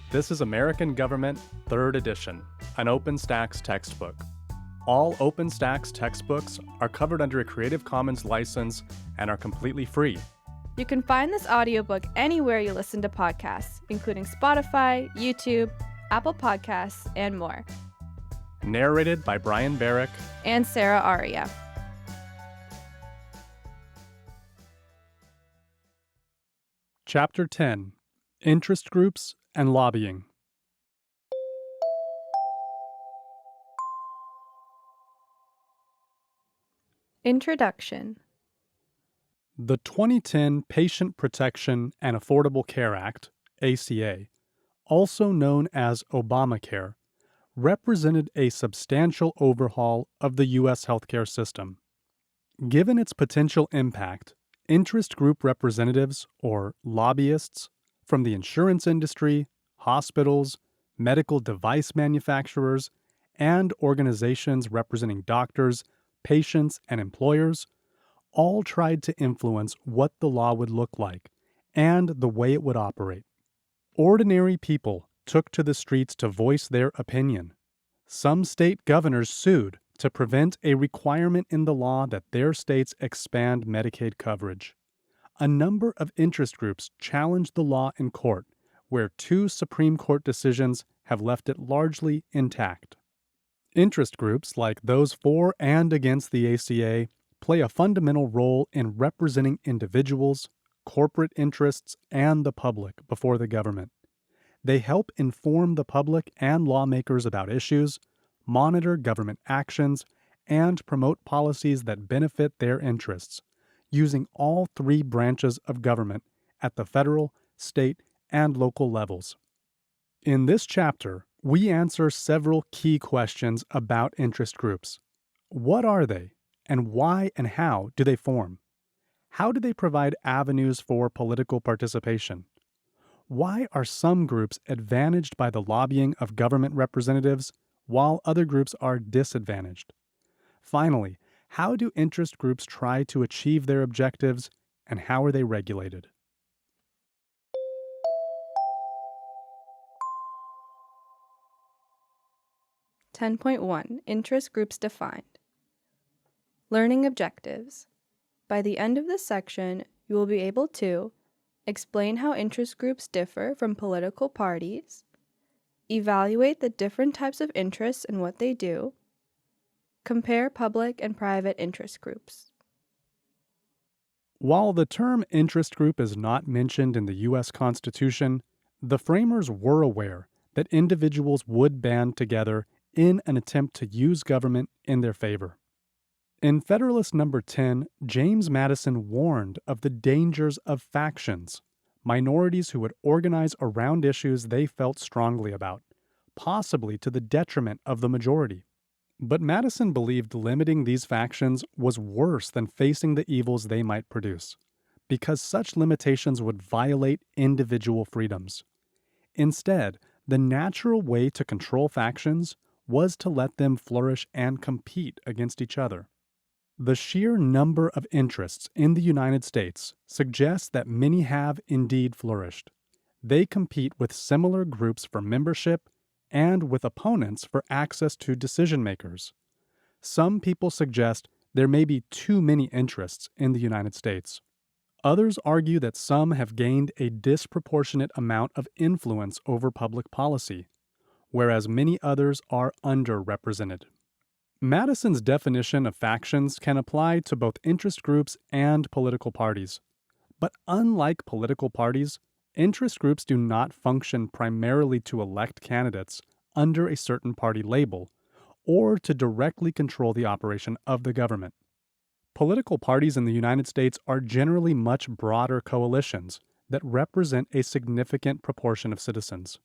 This is American Government, 3rd edition, an OpenStax textbook. All OpenStax textbooks are covered under a Creative Commons license and are completely free. You can find this audiobook anywhere you listen to podcasts, including Spotify, YouTube, Apple Podcasts, and more. Narrated by Brian Barrick And Sarah Aria. Chapter 10, Interest Groups and Lobbying. Introduction. The 2010 Patient Protection and Affordable Care Act, ACA, also known as Obamacare, represented a substantial overhaul of the U.S. healthcare system. Given its potential impact, interest group representatives, or lobbyists, from the insurance industry, hospitals, medical device manufacturers, and organizations representing doctors, patients, and employers, all tried to influence what the law would look like and the way it would operate. Ordinary people took to the streets to voice their opinion. Some state governors sued to prevent a requirement in the law that their states expand Medicaid coverage. A number of interest groups challenged the law in court, where 2 Supreme Court decisions have left it largely intact. Interest groups, like those for and against the ACA, play a fundamental role in representing individuals, corporate interests, and the public before the government. They help inform the public and lawmakers about issues, monitor government actions, and promote policies that benefit their interests, using all 3 branches of government at the federal, state, and local levels. In this chapter, we answer several key questions about interest groups. What are they, and why and how do they form? How do they provide avenues for political participation? Why are some groups advantaged by the lobbying of government representatives, while other groups are disadvantaged? Finally, how do interest groups try to achieve their objectives, and how are they regulated? (10.1) Interest groups defined. Learning objectives. By the end of this section, you will be able to explain how interest groups differ from political parties, evaluate the different types of interests and what they do, compare public and private interest groups. While the term interest group is not mentioned in the U.S. Constitution, the framers were aware that individuals would band together in an attempt to use government in their favor. In Federalist No. 10, James Madison warned of the dangers of factions, minorities who would organize around issues they felt strongly about, possibly to the detriment of the majority. But Madison believed limiting these factions was worse than facing the evils they might produce, because such limitations would violate individual freedoms. Instead, the natural way to control factions was to let them flourish and compete against each other. The sheer number of interests in the United States suggests that many have indeed flourished. They compete with similar groups for membership and with opponents for access to decision makers. Some people suggest there may be too many interests in the United States. Others argue that some have gained a disproportionate amount of influence over public policy, whereas many others are underrepresented. Madison's definition of factions can apply to both interest groups and political parties. But unlike political parties, interest groups do not function primarily to elect candidates under a certain party label or to directly control the operation of the government. Political parties in the United States are generally much broader coalitions that represent a significant proportion of citizens.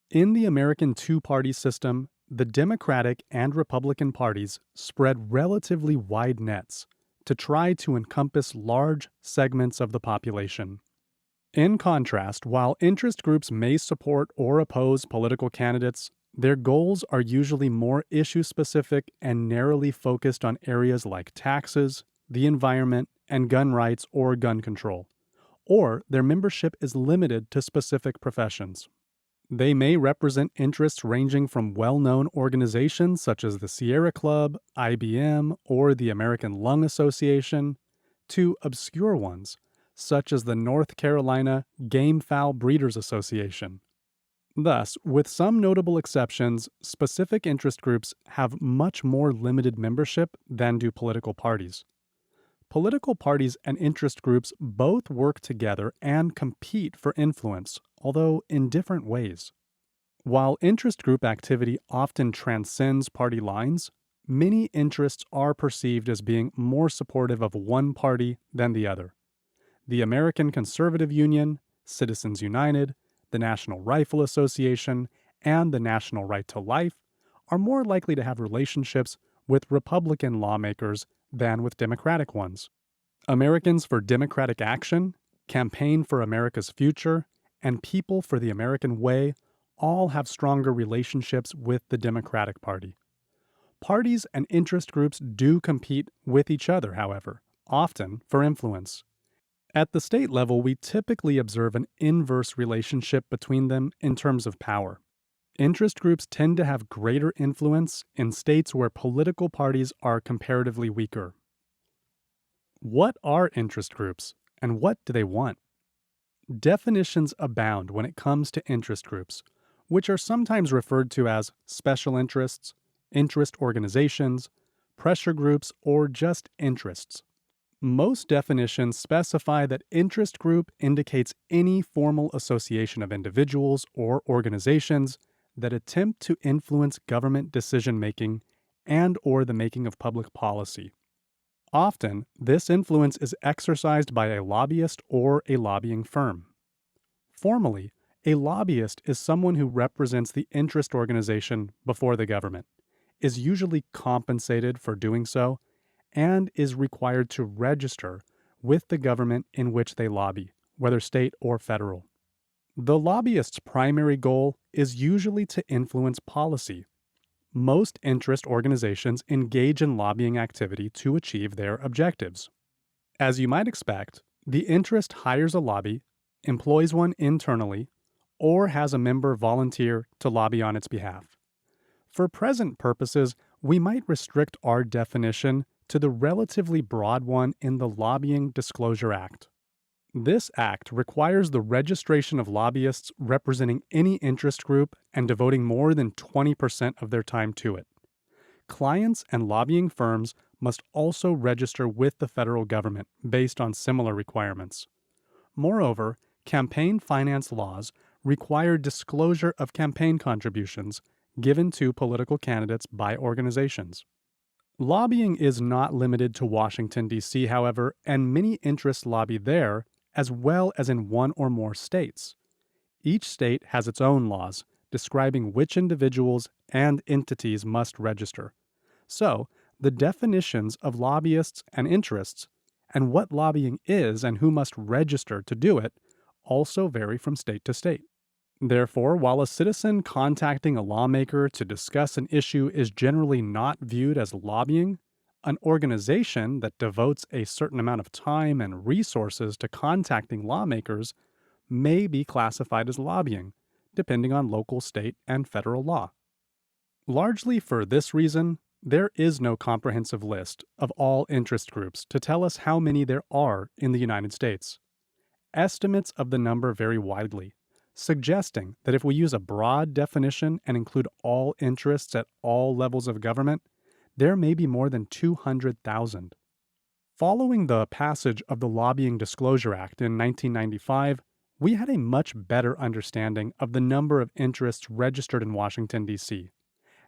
In the American two-party system, the Democratic and Republican parties spread relatively wide nets to try to encompass large segments of the population. In contrast, while interest groups may support or oppose political candidates, their goals are usually more issue-specific and narrowly focused on areas like taxes, the environment, and gun rights or gun control, or their membership is limited to specific professions. They may represent interests ranging from well-known organizations such as the Sierra Club, IBM, or the American Lung Association, to obscure ones such as the North Carolina Gamefowl Breeders Association. Thus, with some notable exceptions, specific interest groups have much more limited membership than do political parties. Political parties and interest groups both work together and compete for influence, although in different ways. While interest group activity often transcends party lines, many interests are perceived as being more supportive of one party than the other. The American Conservative Union, Citizens United, the National Rifle Association, and the National Right to Life are more likely to have relationships with Republican lawmakers than with Democratic ones. Americans for Democratic Action, Campaign for America's Future, and People for the American Way all have stronger relationships with the Democratic Party. Parties and interest groups do compete with each other, however, often for influence. At the state level, we typically observe an inverse relationship between them in terms of power. Interest groups tend to have greater influence in states where political parties are comparatively weaker. What are interest groups, and what do they want? Definitions abound when it comes to interest groups, which are sometimes referred to as special interests, interest organizations, pressure groups, or just interests. Most definitions specify that interest group indicates any formal association of individuals or organizations that attempt to influence government decision-making and/or the making of public policy. Often, this influence is exercised by a lobbyist or a lobbying firm. Formally, a lobbyist is someone who represents the interest organization before the government, is usually compensated for doing so, and is required to register with the government in which they lobby, whether state or federal. The lobbyist's primary goal is usually to influence policy. Most interest organizations engage in lobbying activity to achieve their objectives. As you might expect, the interest hires a lobby, employs one internally, or has a member volunteer to lobby on its behalf. For present purposes, we might restrict our definition to the relatively broad one in the Lobbying Disclosure Act. This act requires the registration of lobbyists representing any interest group and devoting more than 20% of their time to it. Clients and lobbying firms must also register with the federal government based on similar requirements. Moreover, campaign finance laws require disclosure of campaign contributions given to political candidates by organizations. Lobbying is not limited to Washington, D.C., however, and many interests lobby there, as well as in one or more states. Each state has its own laws describing which individuals and entities must register. So, the definitions of lobbyists and interests, and what lobbying is and who must register to do it, also vary from state to state. Therefore, while a citizen contacting a lawmaker to discuss an issue is generally not viewed as lobbying, an organization that devotes a certain amount of time and resources to contacting lawmakers may be classified as lobbying, depending on local, state, and federal law. Largely for this reason, there is no comprehensive list of all interest groups to tell us how many there are in the United States. Estimates of the number vary widely, suggesting that if we use a broad definition and include all interests at all levels of government, there may be more than 200,000. Following the passage of the Lobbying Disclosure Act in 1995, we had a much better understanding of the number of interests registered in Washington, D.C.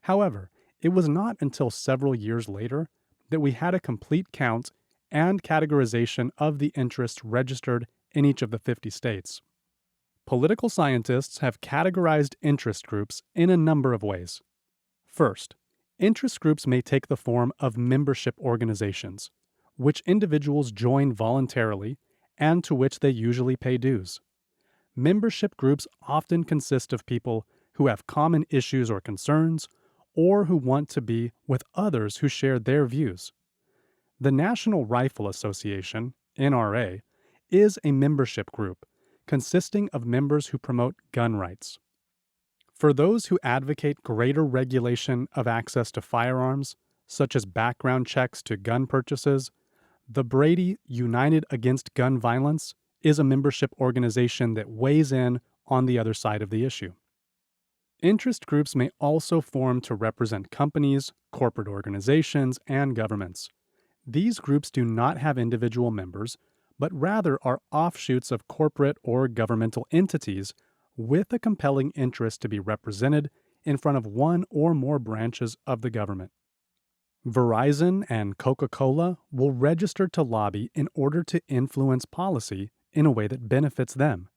However, it was not until several years later that we had a complete count and categorization of the interests registered in each of the 50 states. Political scientists have categorized interest groups in a number of ways. First, interest groups may take the form of membership organizations, which individuals join voluntarily and to which they usually pay dues. Membership groups often consist of people who have common issues or concerns, or who want to be with others who share their views. The National Rifle Association, NRA, is a membership group consisting of members who promote gun rights. For those who advocate greater regulation of access to firearms, such as background checks to gun purchases, the Brady United Against Gun Violence is a membership organization that weighs in on the other side of the issue. Interest groups may also form to represent companies, corporate organizations, and governments. These groups do not have individual members, but rather are offshoots of corporate or governmental entities with a compelling interest to be represented in front of one or more branches of the government. Verizon and Coca-Cola will register to lobby in order to influence policy in a way that benefits them.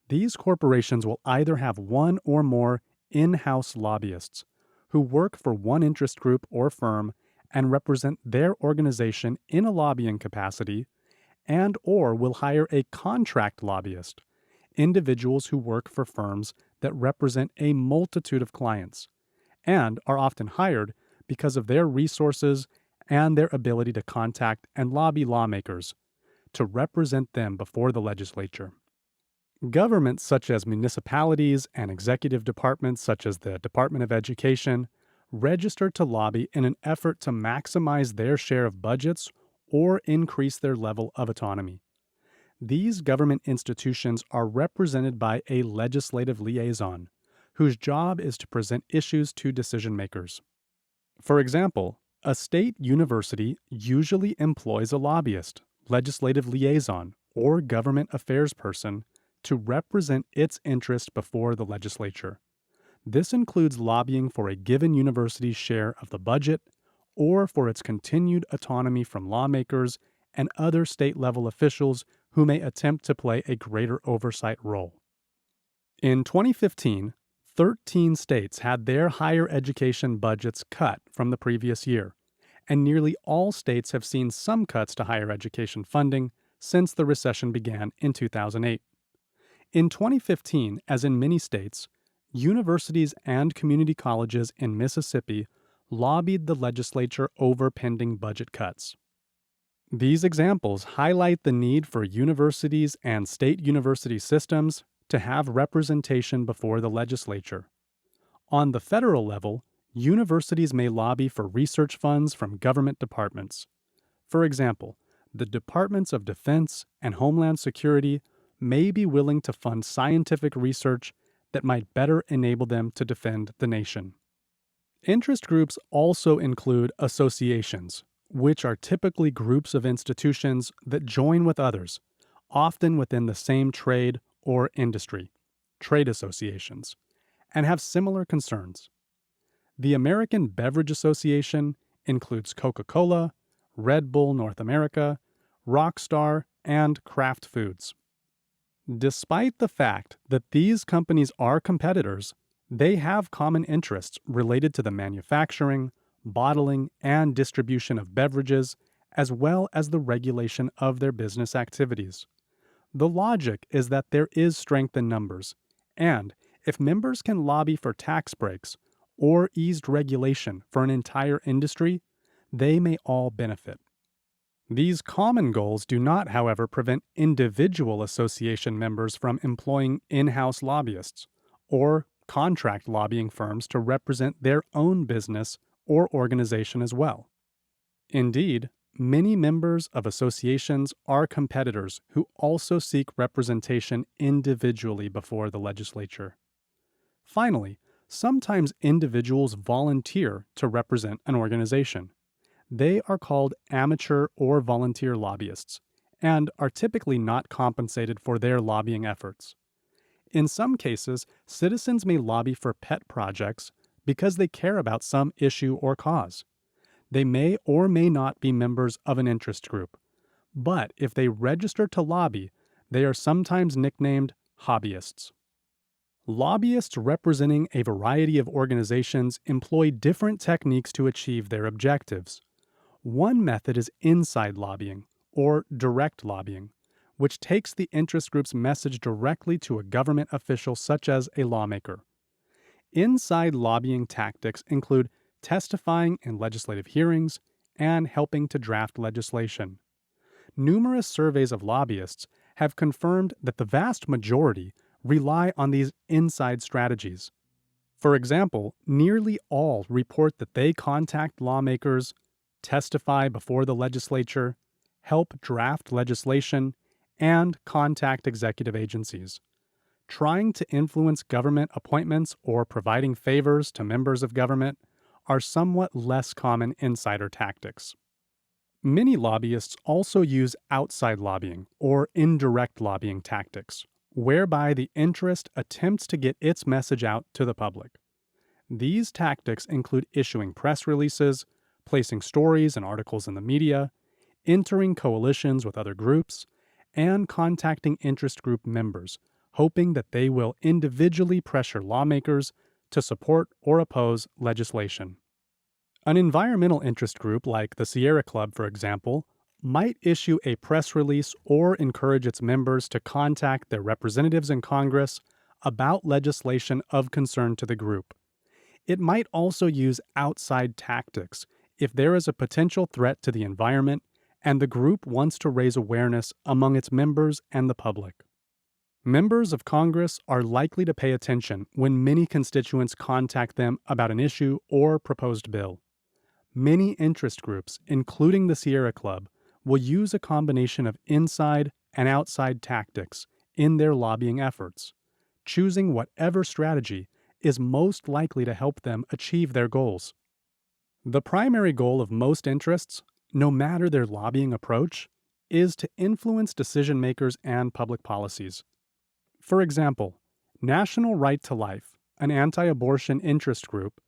These corporations will either have one or more in-house lobbyists who work for one interest group or firm and represent their organization in a lobbying capacity, and or will hire a contract lobbyist, individuals who work for firms that represent a multitude of clients, and are often hired because of their resources and their ability to contact and lobby lawmakers to represent them before the legislature. Governments such as municipalities and executive departments such as the Department of Education register to lobby in an effort to maximize their share of budgets or increase their level of autonomy. These government institutions are represented by a legislative liaison, whose job is to present issues to decision makers. For example, a state university usually employs a lobbyist, legislative liaison, or government affairs person to represent its interest before the legislature. This includes lobbying for a given university's share of the budget or for its continued autonomy from lawmakers and other state-level officials who may attempt to play a greater oversight role. In 2015, 13 states had their higher education budgets cut from the previous year, and nearly all states have seen some cuts to higher education funding since the recession began in 2008. In 2015, as in many states, universities and community colleges in Mississippi lobbied the legislature over pending budget cuts. These examples highlight the need for universities and state university systems to have representation before the legislature. On the federal level, universities may lobby for research funds from government departments. For example, the Departments of Defense and Homeland Security may be willing to fund scientific research that might better enable them to defend the nation. Interest groups also include associations, which are typically groups of institutions that join with others, often within the same trade or industry, trade associations, and have similar concerns. The American Beverage Association includes Coca-Cola, Red Bull North America, Rockstar, and Kraft Foods. Despite the fact that these companies are competitors, they have common interests related to the manufacturing, bottling, and distribution of beverages, as well as the regulation of their business activities. The logic is that there is strength in numbers, and if members can lobby for tax breaks or eased regulation for an entire industry, they may all benefit. These common goals do not, however, prevent individual association members from employing in-house lobbyists or contract lobbying firms to represent their own business or organization as well. Indeed, many members of associations are competitors who also seek representation individually before the legislature. Finally, sometimes individuals volunteer to represent an organization. They are called amateur or volunteer lobbyists and are typically not compensated for their lobbying efforts. In some cases, citizens may lobby for pet projects because they care about some issue or cause. They may or may not be members of an interest group, but if they register to lobby, they are sometimes nicknamed hobbyists. Lobbyists representing a variety of organizations employ different techniques to achieve their objectives. One method is inside lobbying, or direct lobbying, which takes the interest group's message directly to a government official such as a lawmaker. Inside lobbying tactics include testifying in legislative hearings and helping to draft legislation. Numerous surveys of lobbyists have confirmed that the vast majority rely on these inside strategies. For example, nearly all report that they contact lawmakers, testify before the legislature, help draft legislation, and contact executive agencies. Trying to influence government appointments or providing favors to members of government are somewhat less common insider tactics. Many lobbyists also use outside lobbying or indirect lobbying tactics, whereby the interest attempts to get its message out to the public. These tactics include issuing press releases, placing stories and articles in the media, entering coalitions with other groups, and contacting interest group members, hoping that they will individually pressure lawmakers to support or oppose legislation. An environmental interest group like the Sierra Club, for example, might issue a press release or encourage its members to contact their representatives in Congress about legislation of concern to the group. It might also use outside tactics if there is a potential threat to the environment and the group wants to raise awareness among its members and the public. Members of Congress are likely to pay attention when many constituents contact them about an issue or proposed bill. Many interest groups, including the Sierra Club, will use a combination of inside and outside tactics in their lobbying efforts, choosing whatever strategy is most likely to help them achieve their goals. The primary goal of most interests, no matter their lobbying approach, is to influence decision makers and public policies. For example, National Right to Life, an anti-abortion interest group,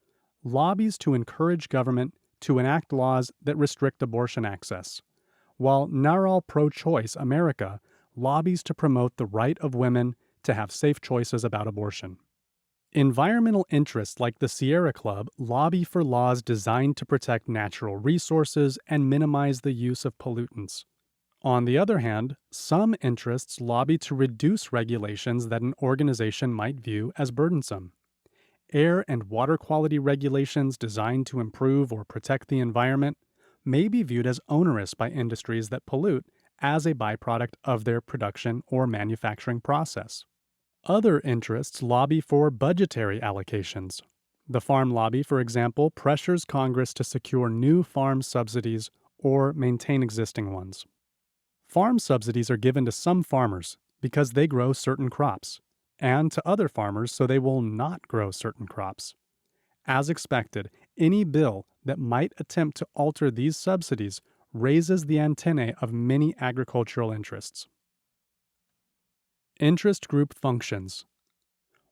lobbies to encourage government to enact laws that restrict abortion access, while Naral Pro-Choice America lobbies to promote the right of women to have safe choices about abortion. Environmental interests like the Sierra Club lobby for laws designed to protect natural resources and minimize the use of pollutants. On the other hand, some interests lobby to reduce regulations that an organization might view as burdensome. Air and water quality regulations designed to improve or protect the environment may be viewed as onerous by industries that pollute as a byproduct of their production or manufacturing process. Other interests lobby for budgetary allocations. The farm lobby, for example, pressures Congress to secure new farm subsidies or maintain existing ones. Farm subsidies are given to some farmers because they grow certain crops, and to other farmers so they will not grow certain crops. As expected, any bill that might attempt to alter these subsidies raises the antennae of many agricultural interests. Interest group functions.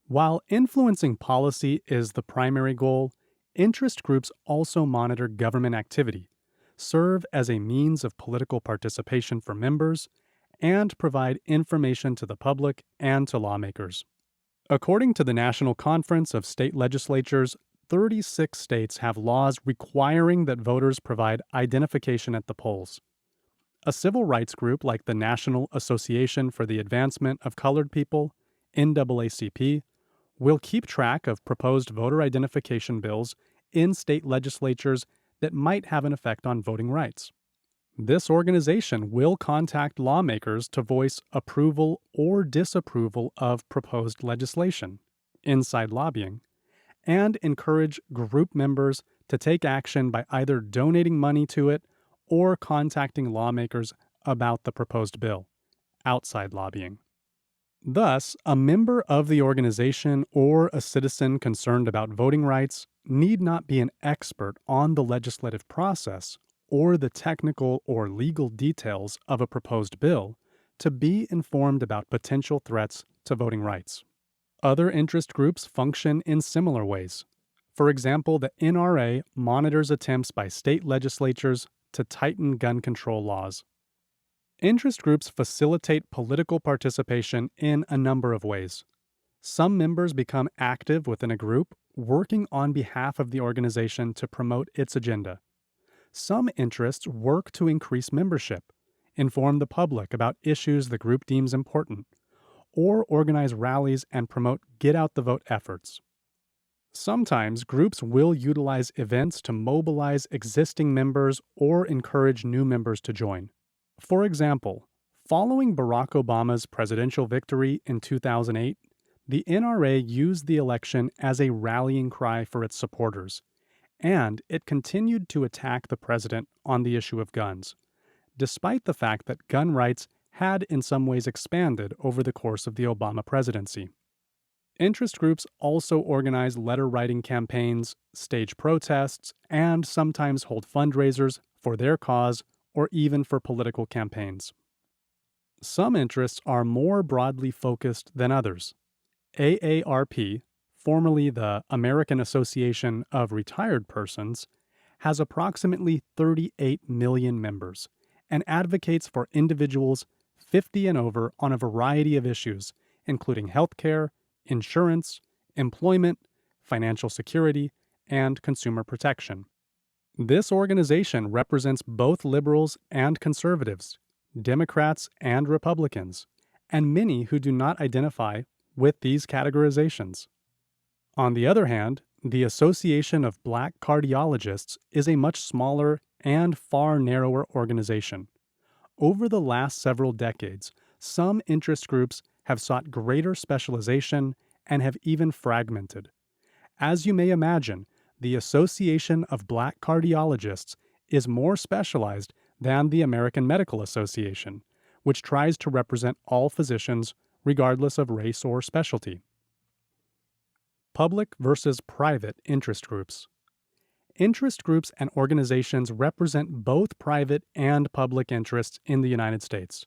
While influencing policy is the primary goal, interest groups also monitor government activity, serve as a means of political participation for members, and provide information to the public and to lawmakers. According to the National Conference of State Legislatures, 36 states have laws requiring that voters provide identification at the polls. A civil rights group like the National Association for the Advancement of Colored People, NAACP, will keep track of proposed voter identification bills in state legislatures that might have an effect on voting rights. This organization will contact lawmakers to voice approval or disapproval of proposed legislation, inside lobbying, and encourage group members to take action by either donating money to it or contacting lawmakers about the proposed bill, outside lobbying. Thus, a member of the organization or a citizen concerned about voting rights need not be an expert on the legislative process or the technical or legal details of a proposed bill to be informed about potential threats to voting rights. Other interest groups function in similar ways. For example, the NRA monitors attempts by state legislatures to tighten gun control laws. Interest groups facilitate political participation in a number of ways. Some members become active within a group, working on behalf of the organization to promote its agenda. Some interests work to increase membership, inform the public about issues the group deems important, or organize rallies and promote get-out-the-vote efforts. Sometimes groups will utilize events to mobilize existing members or encourage new members to join. For example, following Barack Obama's presidential victory in 2008, The NRA used the election as a rallying cry for its supporters, and it continued to attack the president on the issue of guns, despite the fact that gun rights had in some ways expanded over the course of the Obama presidency. Interest groups also organize letter writing campaigns, stage protests, and sometimes hold fundraisers for their cause or even for political campaigns. Some interests are more broadly focused than others. AARP, formerly the American Association of Retired Persons, has approximately 38 million members and advocates for individuals 50 and over on a variety of issues, including healthcare, insurance, employment, financial security, and consumer protection. This organization represents both liberals and conservatives, Democrats and Republicans, and many who do not identify with these categorizations. On the other hand, the Association of Black Cardiologists is a much smaller and far narrower organization. Over the last several decades, some interest groups have sought greater specialization and have even fragmented. As you may imagine, the Association of Black Cardiologists is more specialized than the American Medical Association, which tries to represent all physicians regardless of race or specialty. Public versus private interest groups. Interest groups and organizations represent both private and public interests in the United States.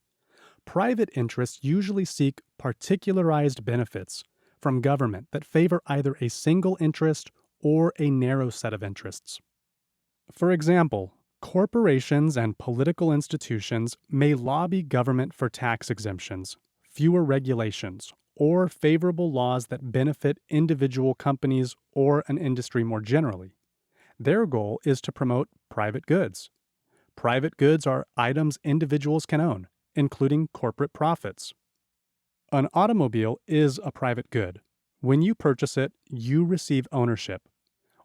Private interests usually seek particularized benefits from government that favor either a single interest or a narrow set of interests. For example, corporations and political institutions may lobby government for tax exemptions, fewer regulations, or favorable laws that benefit individual companies or an industry more generally. Their goal is to promote private goods. Private goods are items individuals can own, including corporate profits. An automobile is a private good. When you purchase it, you receive ownership.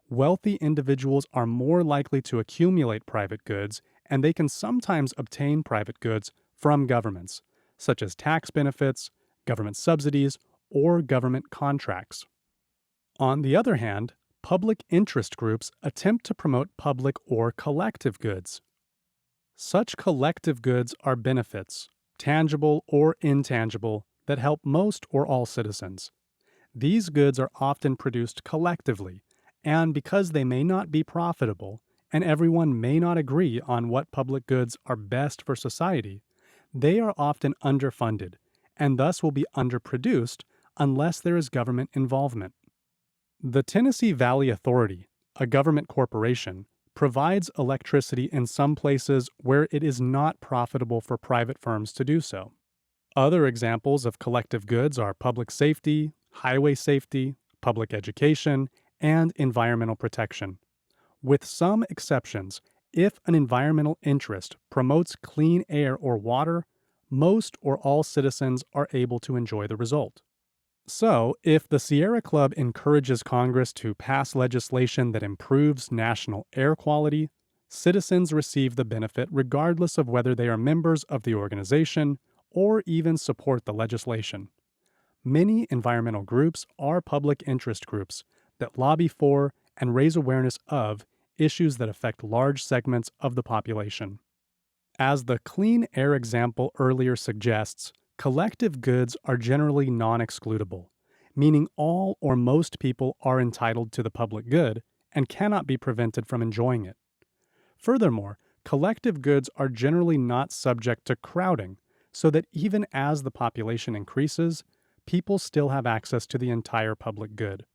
Wealthy individuals are more likely to accumulate private goods, and they can sometimes obtain private goods from governments, such as tax benefits, government subsidies, or government contracts. On the other hand, public interest groups attempt to promote public or collective goods. Such collective goods are benefits, tangible or intangible, that help most or all citizens. These goods are often produced collectively, and because they may not be profitable, and everyone may not agree on what public goods are best for society, they are often underfunded, and thus will be underproduced unless there is government involvement. The Tennessee Valley Authority, a government corporation, provides electricity in some places where it is not profitable for private firms to do so. Other examples of collective goods are public safety, highway safety, public education, and environmental protection. With some exceptions, if an environmental interest promotes clean air or water, most or all citizens are able to enjoy the result. So, if the Sierra Club encourages Congress to pass legislation that improves national air quality, citizens receive the benefit regardless of whether they are members of the organization or even support the legislation. Many environmental groups are public interest groups that lobby for and raise awareness of issues that affect large segments of the population. As the clean air example earlier suggests, collective goods are generally non-excludable, meaning all or most people are entitled to the public good and cannot be prevented from enjoying it. Furthermore, collective goods are generally not subject to crowding, so that even as the population increases, people still have access to the entire public good.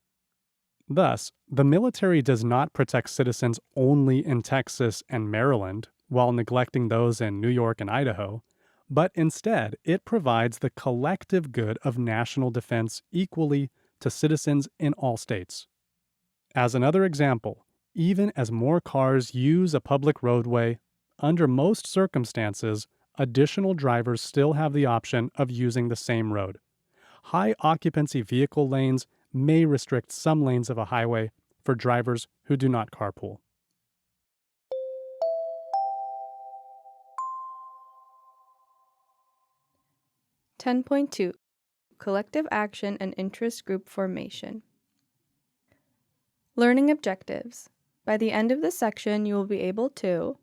Thus, the military does not protect citizens only in Texas and Maryland, while neglecting those in New York and Idaho, but instead it provides the collective good of national defense equally to citizens in all states. As another example, even as more cars use a public roadway, under most circumstances, additional drivers still have the option of using the same road. High occupancy vehicle lanes may restrict some lanes of a highway for drivers who do not carpool. (10.2) collective action and interest group formation. Learning objectives. By the end of this section, you will be able to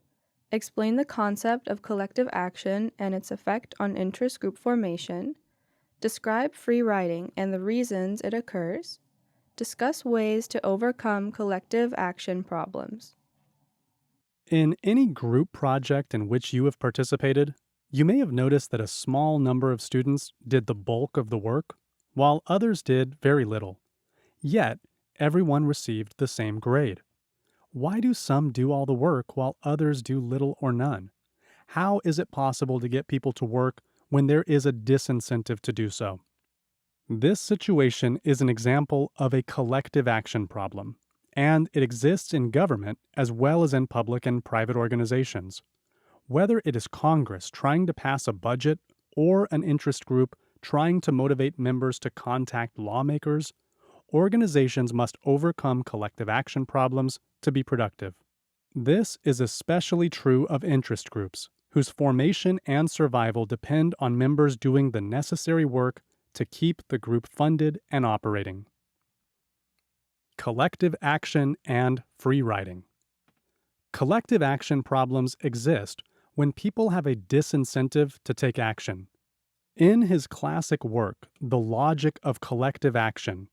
explain the concept of collective action and its effect on interest group formation, describe free riding and the reasons it occurs, discuss ways to overcome collective action problems. In any group project in which you have participated, you may have noticed that a small number of students did the bulk of the work, while others did very little. Yet, everyone received the same grade. Why do some do all the work while others do little or none? How is it possible to get people to work when there is a disincentive to do so? This situation is an example of a collective action problem, and it exists in government as well as in public and private organizations. Whether it is Congress trying to pass a budget or an interest group trying to motivate members to contact lawmakers, organizations must overcome collective action problems to be productive. This is especially true of interest groups, whose formation and survival depend on members doing the necessary work to keep the group funded and operating. Collective action and free riding. Collective action problems exist when people have a disincentive to take action. In his classic work, The Logic of Collective Action,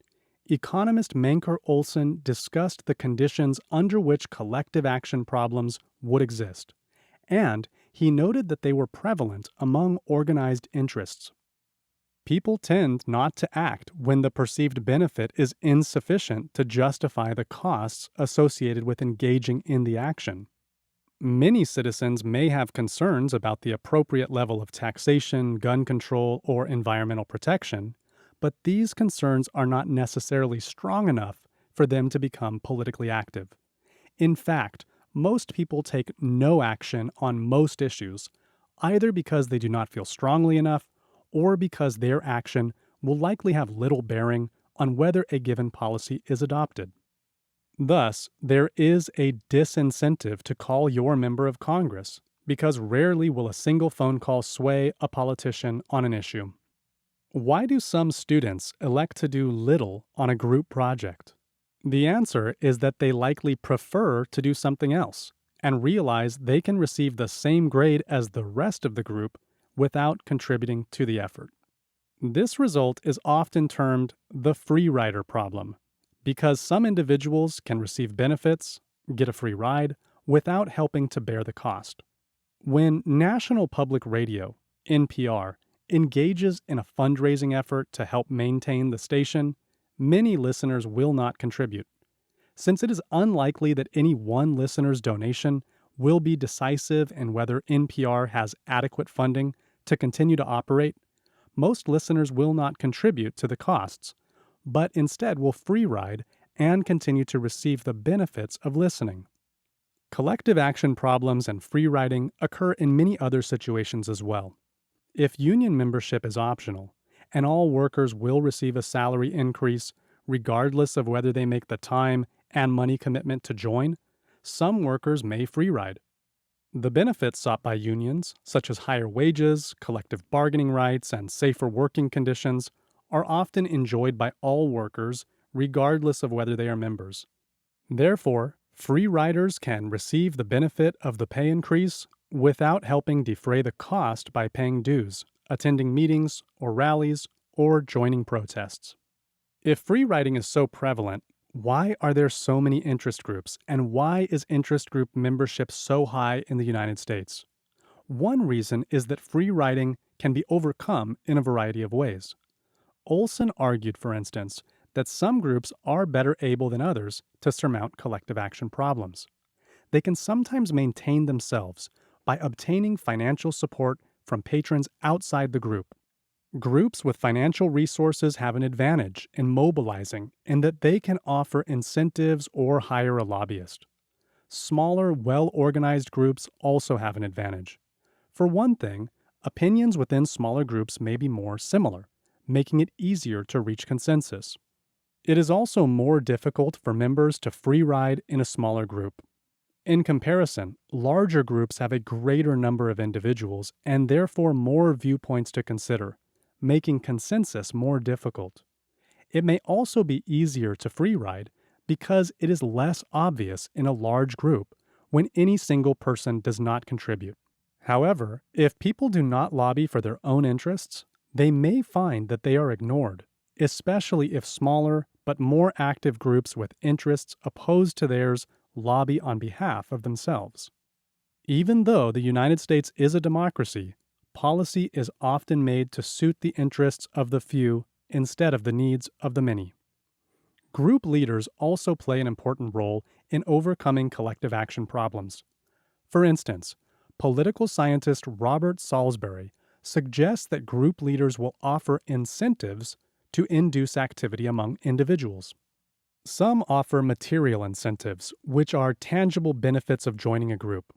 economist Menker Olson discussed the conditions under which collective action problems would exist, and he noted that they were prevalent among organized interests. People tend not to act when the perceived benefit is insufficient to justify the costs associated with engaging in the action. Many citizens may have concerns about the appropriate level of taxation, gun control, or environmental protection, but these concerns are not necessarily strong enough for them to become politically active. In fact, most people take no action on most issues, either because they do not feel strongly enough or because their action will likely have little bearing on whether a given policy is adopted. Thus, there is a disincentive to call your member of Congress, because rarely will a single phone call sway a politician on an issue. Why do some students elect to do little on a group project? The answer is that they likely prefer to do something else and realize they can receive the same grade as the rest of the group without contributing to the effort. This result is often termed the free rider problem, because some individuals can receive benefits, get a free ride, without helping to bear the cost. When National Public Radio, NPR, engages in a fundraising effort to help maintain the station, many listeners will not contribute. Since it is unlikely that any one listener's donation will be decisive in whether NPR has adequate funding to continue to operate, most listeners will not contribute to the costs, but instead will free ride and continue to receive the benefits of listening. Collective action problems and free riding occur in many other situations as well. If union membership is optional, and all workers will receive a salary increase regardless of whether they make the time and money commitment to join, some workers may free ride. The benefits sought by unions, such as higher wages, collective bargaining rights, and safer working conditions, are often enjoyed by all workers regardless of whether they are members. Therefore, free riders can receive the benefit of the pay increase without helping defray the cost by paying dues, attending meetings or rallies, or joining protests. If free riding is so prevalent, why are there so many interest groups, and why is interest group membership so high in the United States? One reason is that free riding can be overcome in a variety of ways. Olson argued, for instance, that some groups are better able than others to surmount collective action problems. They can sometimes maintain themselves by obtaining financial support from patrons outside the group. Groups with financial resources have an advantage in mobilizing in that they can offer incentives or hire a lobbyist. Smaller, well-organized groups also have an advantage. For one thing, opinions within smaller groups may be more similar, making it easier to reach consensus. It is also more difficult for members to free ride in a smaller group. In comparison, larger groups have a greater number of individuals and therefore more viewpoints to consider, making consensus more difficult. It may also be easier to free ride because it is less obvious in a large group when any single person does not contribute. However, if people do not lobby for their own interests, they may find that they are ignored, especially if smaller but more active groups with interests opposed to theirs lobby on behalf of themselves. Even though the United States is a democracy, policy is often made to suit the interests of the few instead of the needs of the many. Group leaders also play an important role in overcoming collective action problems. For instance, political scientist Robert Salisbury suggests that group leaders will offer incentives to induce activity among individuals. Some offer material incentives, which are tangible benefits of joining a group.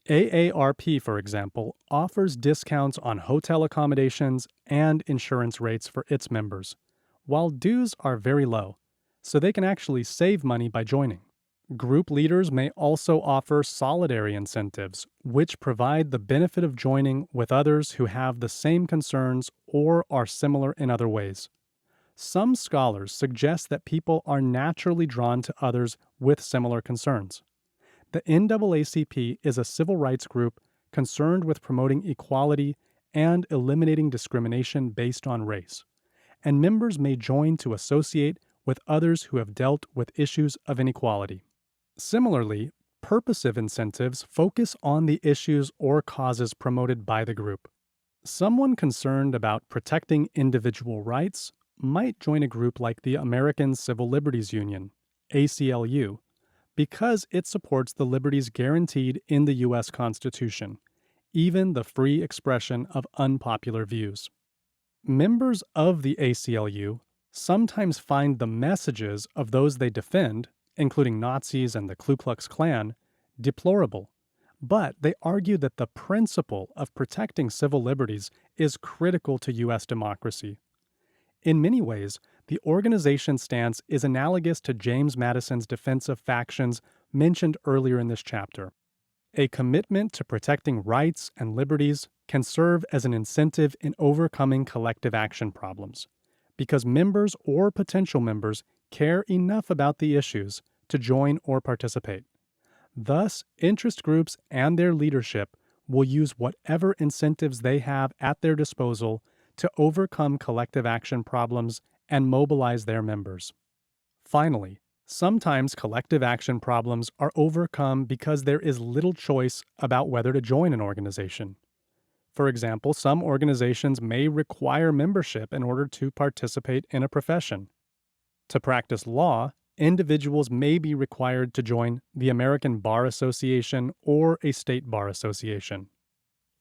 AARP, for example, offers discounts on hotel accommodations and insurance rates for its members, while dues are very low, so they can actually save money by joining. Group leaders may also offer solidary incentives, which provide the benefit of joining with others who have the same concerns or are similar in other ways. Some scholars suggest that people are naturally drawn to others with similar concerns. The NAACP is a civil rights group concerned with promoting equality and eliminating discrimination based on race, and members may join to associate with others who have dealt with issues of inequality. Similarly, purposive incentives focus on the issues or causes promoted by the group. Someone concerned about protecting individual rights might join a group like the American Civil Liberties Union, ACLU, because it supports the liberties guaranteed in the U.S. Constitution, even the free expression of unpopular views. Members of the ACLU sometimes find the messages of those they defend, including Nazis and the Ku Klux Klan, deplorable, but they argue that the principle of protecting civil liberties is critical to U.S. democracy. In many ways, the organization's stance is analogous to James Madison's defense of factions mentioned earlier in this chapter. A commitment to protecting rights and liberties can serve as an incentive in overcoming collective action problems, because members or potential members care enough about the issues to join or participate. Thus, interest groups and their leadership will use whatever incentives they have at their disposal to overcome collective action problems and mobilize their members. Finally, sometimes collective action problems are overcome because there is little choice about whether to join an organization. For example, some organizations may require membership in order to participate in a profession. To practice law, individuals may be required to join the American Bar Association or a state bar association.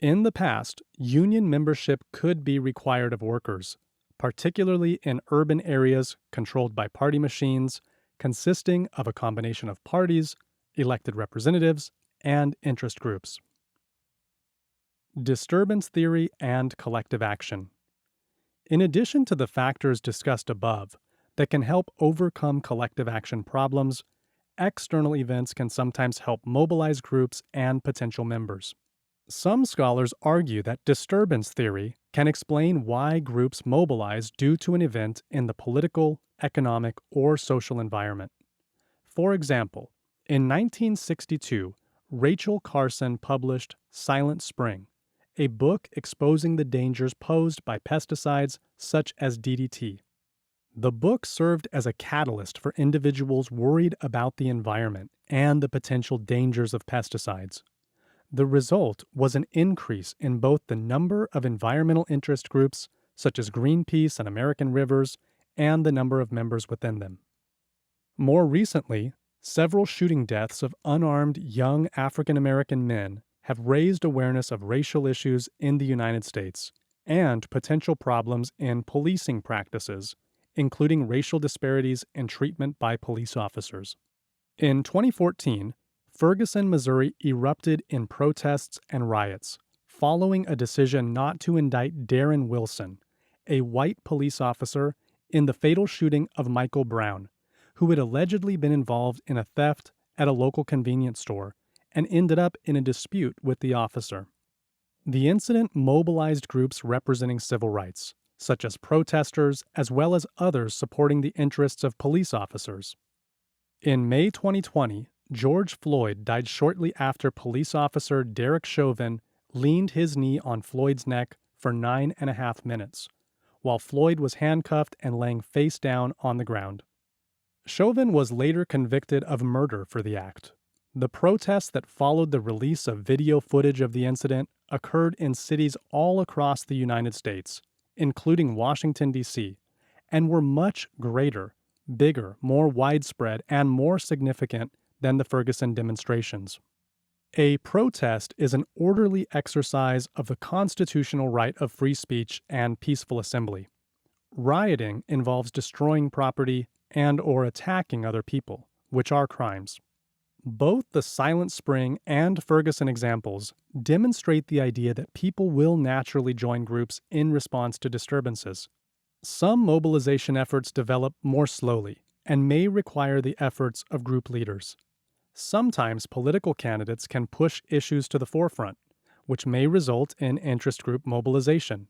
In the past, union membership could be required of workers, particularly in urban areas controlled by party machines, consisting of a combination of parties, elected representatives, and interest groups. Disturbance theory and collective action. In addition to the factors discussed above that can help overcome collective action problems, external events can sometimes help mobilize groups and potential members. Some scholars argue that disturbance theory can explain why groups mobilize due to an event in the political, economic, or social environment. For example, in 1962, Rachel Carson published Silent Spring, a book exposing the dangers posed by pesticides such as DDT. The book served as a catalyst for individuals worried about the environment and the potential dangers of pesticides. The result was an increase in both the number of environmental interest groups, such as Greenpeace and American Rivers, and the number of members within them. More recently, several shooting deaths of unarmed young African American men have raised awareness of racial issues in the United States and potential problems in policing practices, including racial disparities in treatment by police officers. In 2014, Ferguson, Missouri erupted in protests and riots, following a decision not to indict Darren Wilson, a white police officer, in the fatal shooting of Michael Brown, who had allegedly been involved in a theft at a local convenience store and ended up in a dispute with the officer. The incident mobilized groups representing civil rights, such as protesters as well as others supporting the interests of police officers. In May 2020, George Floyd died shortly after police officer Derek Chauvin leaned his knee on Floyd's neck for 9.5 minutes, while Floyd was handcuffed and laying face down on the ground. Chauvin was later convicted of murder for the act. The protests that followed the release of video footage of the incident occurred in cities all across the United States, including Washington, D.C., and were much greater, bigger, more widespread, and more significant than the Ferguson demonstrations. A protest is an orderly exercise of the constitutional right of free speech and peaceful assembly. Rioting involves destroying property and/or attacking other people, which are crimes. Both the Silent Spring and Ferguson examples demonstrate the idea that people will naturally join groups in response to disturbances. Some mobilization efforts develop more slowly and may require the efforts of group leaders. Sometimes political candidates can push issues to the forefront, which may result in interest group mobilization.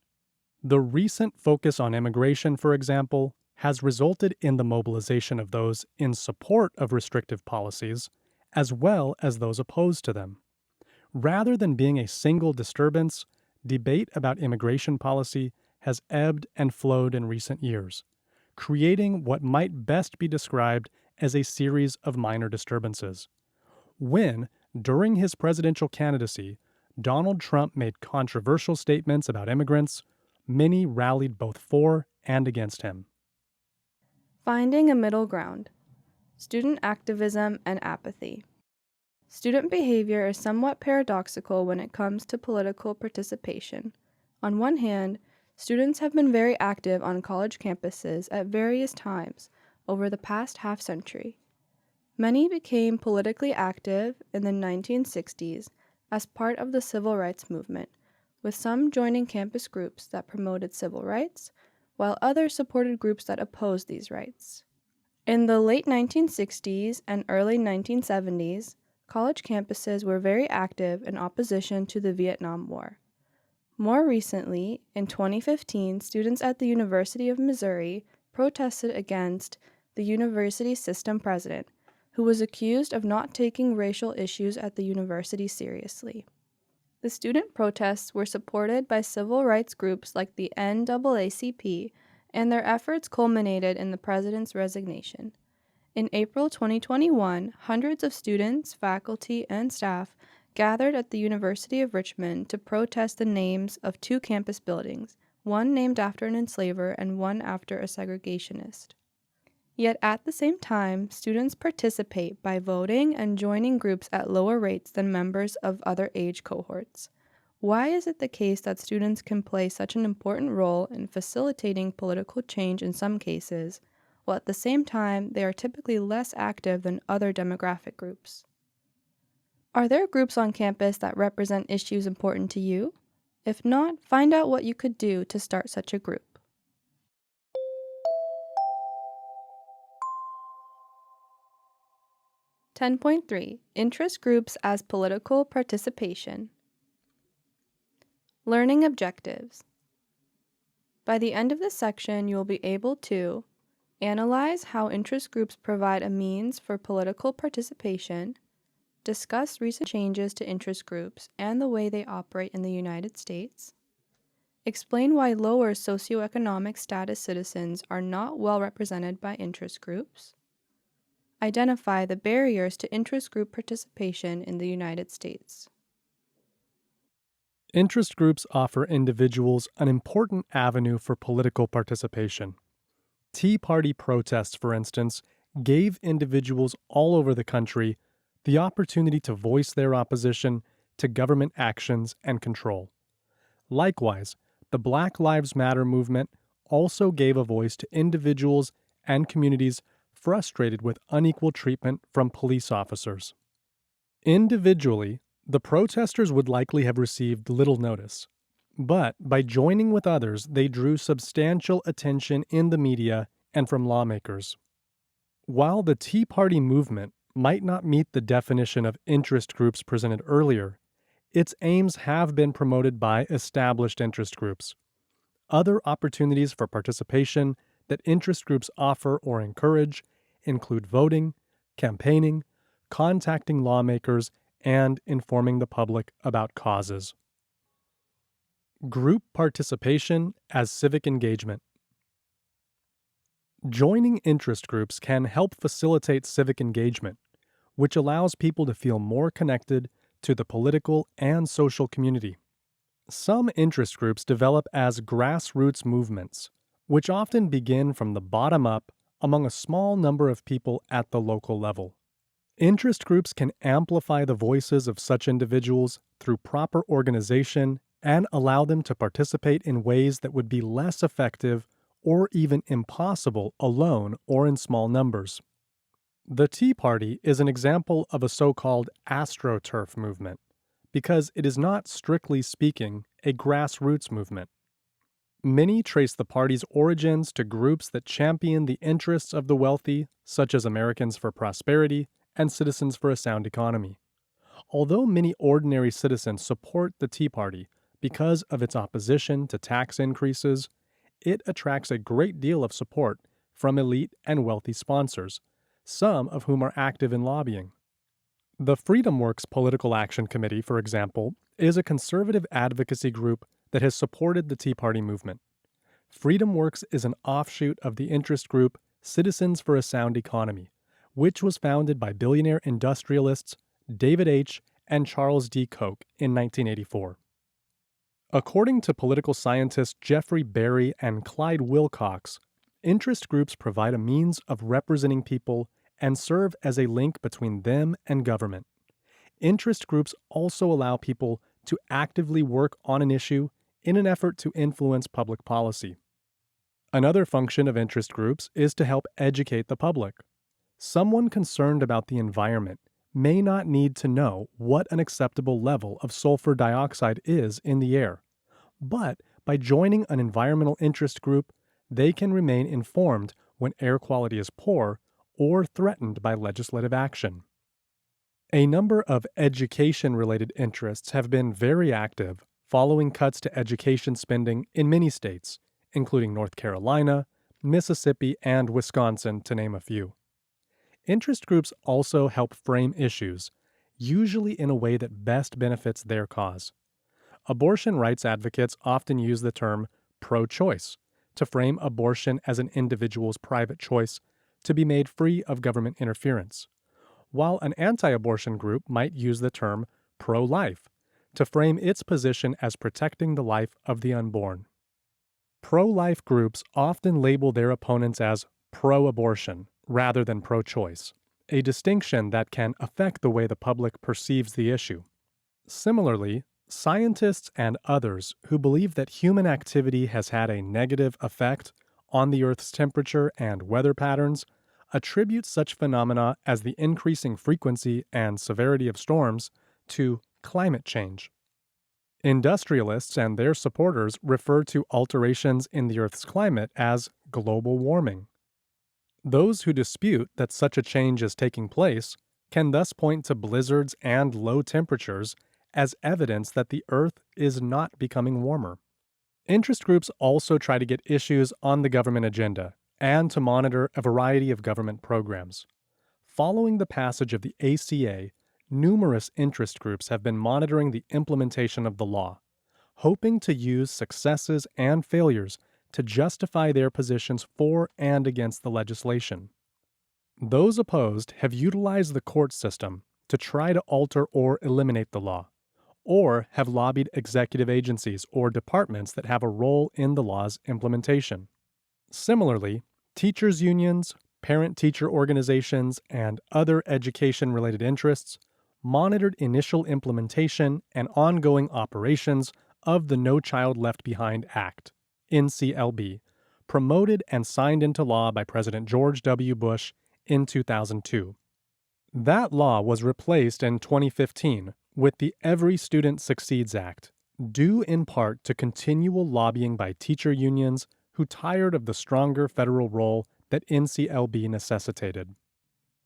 The recent focus on immigration, for example, has resulted in the mobilization of those in support of restrictive policies, as well as those opposed to them. Rather than being a single disturbance, debate about immigration policy has ebbed and flowed in recent years, creating what might best be described as a series of minor disturbances. When, during his presidential candidacy, Donald Trump made controversial statements about immigrants, many rallied both for and against him. Finding a middle ground. Student activism and apathy. Student behavior is somewhat paradoxical when it comes to political participation. On one hand, students have been very active on college campuses at various times over the past half-century. Many became politically active in the 1960s as part of the civil rights movement, with some joining campus groups that promoted civil rights, while others supported groups that opposed these rights. In the late 1960s and early 1970s, college campuses were very active in opposition to the Vietnam War. More recently, in 2015, students at the University of Missouri protested against the university system president, who was accused of not taking racial issues at the university seriously. The student protests were supported by civil rights groups like the NAACP, and their efforts culminated in the president's resignation. In April 2021, hundreds of students, faculty, and staff gathered at the University of Richmond to protest the names of two campus buildings, one named after an enslaver and one after a segregationist. Yet at the same time, students participate by voting and joining groups at lower rates than members of other age cohorts. Why is it the case that students can play such an important role in facilitating political change in some cases, while at the same time they are typically less active than other demographic groups? Are there groups on campus that represent issues important to you? If not, find out what you could do to start such a group. (10.3) Interest groups as political participation. Learning objectives. By the end of this section, you will be able to analyze how interest groups provide a means for political participation, discuss recent changes to interest groups and the way they operate in the United States, explain why lower socioeconomic status citizens are not well represented by interest groups, identify the barriers to interest group participation in the United States. Interest groups offer individuals an important avenue for political participation. Tea Party protests, for instance, gave individuals all over the country the opportunity to voice their opposition to government actions and control. Likewise, the Black Lives Matter movement also gave a voice to individuals and communities frustrated with unequal treatment from police officers. Individually, the protesters would likely have received little notice, but by joining with others, they drew substantial attention in the media and from lawmakers. While the Tea Party movement might not meet the definition of interest groups presented earlier, its aims have been promoted by established interest groups. Other opportunities for participation that interest groups offer or encourage include voting, campaigning, contacting lawmakers, and informing the public about causes. Group participation as civic engagement. Joining interest groups can help facilitate civic engagement, which allows people to feel more connected to the political and social community. Some interest groups develop as grassroots movements, which often begin from the bottom up among a small number of people at the local level. Interest groups can amplify the voices of such individuals through proper organization and allow them to participate in ways that would be less effective or even impossible alone or in small numbers. The Tea Party is an example of a so-called astroturf movement because it is not, strictly speaking, a grassroots movement. Many trace the party's origins to groups that champion the interests of the wealthy, such as Americans for Prosperity and Citizens for a Sound Economy. Although many ordinary citizens support the Tea Party because of its opposition to tax increases, it attracts a great deal of support from elite and wealthy sponsors, some of whom are active in lobbying. The FreedomWorks Political Action Committee, for example, is a conservative advocacy group that has supported the Tea Party movement. FreedomWorks is an offshoot of the interest group Citizens for a Sound Economy, which was founded by billionaire industrialists David H. and Charles D. Koch in 1984. According to political scientists Jeffrey Berry and Clyde Wilcox, interest groups provide a means of representing people and serve as a link between them and government. Interest groups also allow people to actively work on an issue in an effort to influence public policy. Another function of interest groups is to help educate the public. Someone concerned about the environment may not need to know what an acceptable level of sulfur dioxide is in the air, but by joining an environmental interest group, they can remain informed when air quality is poor or threatened by legislative action. A number of education-related interests have been very active following cuts to education spending in many states, including North Carolina, Mississippi, and Wisconsin, to name a few. Interest groups also help frame issues, usually in a way that best benefits their cause. Abortion rights advocates often use the term pro-choice to frame abortion as an individual's private choice to be made free of government interference, while an anti-abortion group might use the term pro-life to frame its position as protecting the life of the unborn. Pro-life groups often label their opponents as pro-abortion rather than pro-choice, a distinction that can affect the way the public perceives the issue. Similarly, scientists and others who believe that human activity has had a negative effect on the Earth's temperature and weather patterns attribute such phenomena as the increasing frequency and severity of storms to climate change. Industrialists and their supporters refer to alterations in the Earth's climate as global warming. Those who dispute that such a change is taking place can thus point to blizzards and low temperatures as evidence that the Earth is not becoming warmer. Interest groups also try to get issues on the government agenda and to monitor a variety of government programs. Following the passage of the ACA, numerous interest groups have been monitoring the implementation of the law, hoping to use successes and failures to justify their positions for and against the legislation. Those opposed have utilized the court system to try to alter or eliminate the law, or have lobbied executive agencies or departments that have a role in the law's implementation. Similarly, teachers' unions, parent-teacher organizations, and other education-related interests monitored initial implementation and ongoing operations of the No Child Left Behind Act, NCLB, promoted and signed into law by President George W. Bush in 2002. That law was replaced in 2015 with the Every Student Succeeds Act, due in part to continual lobbying by teacher unions who tired of the stronger federal role that NCLB necessitated.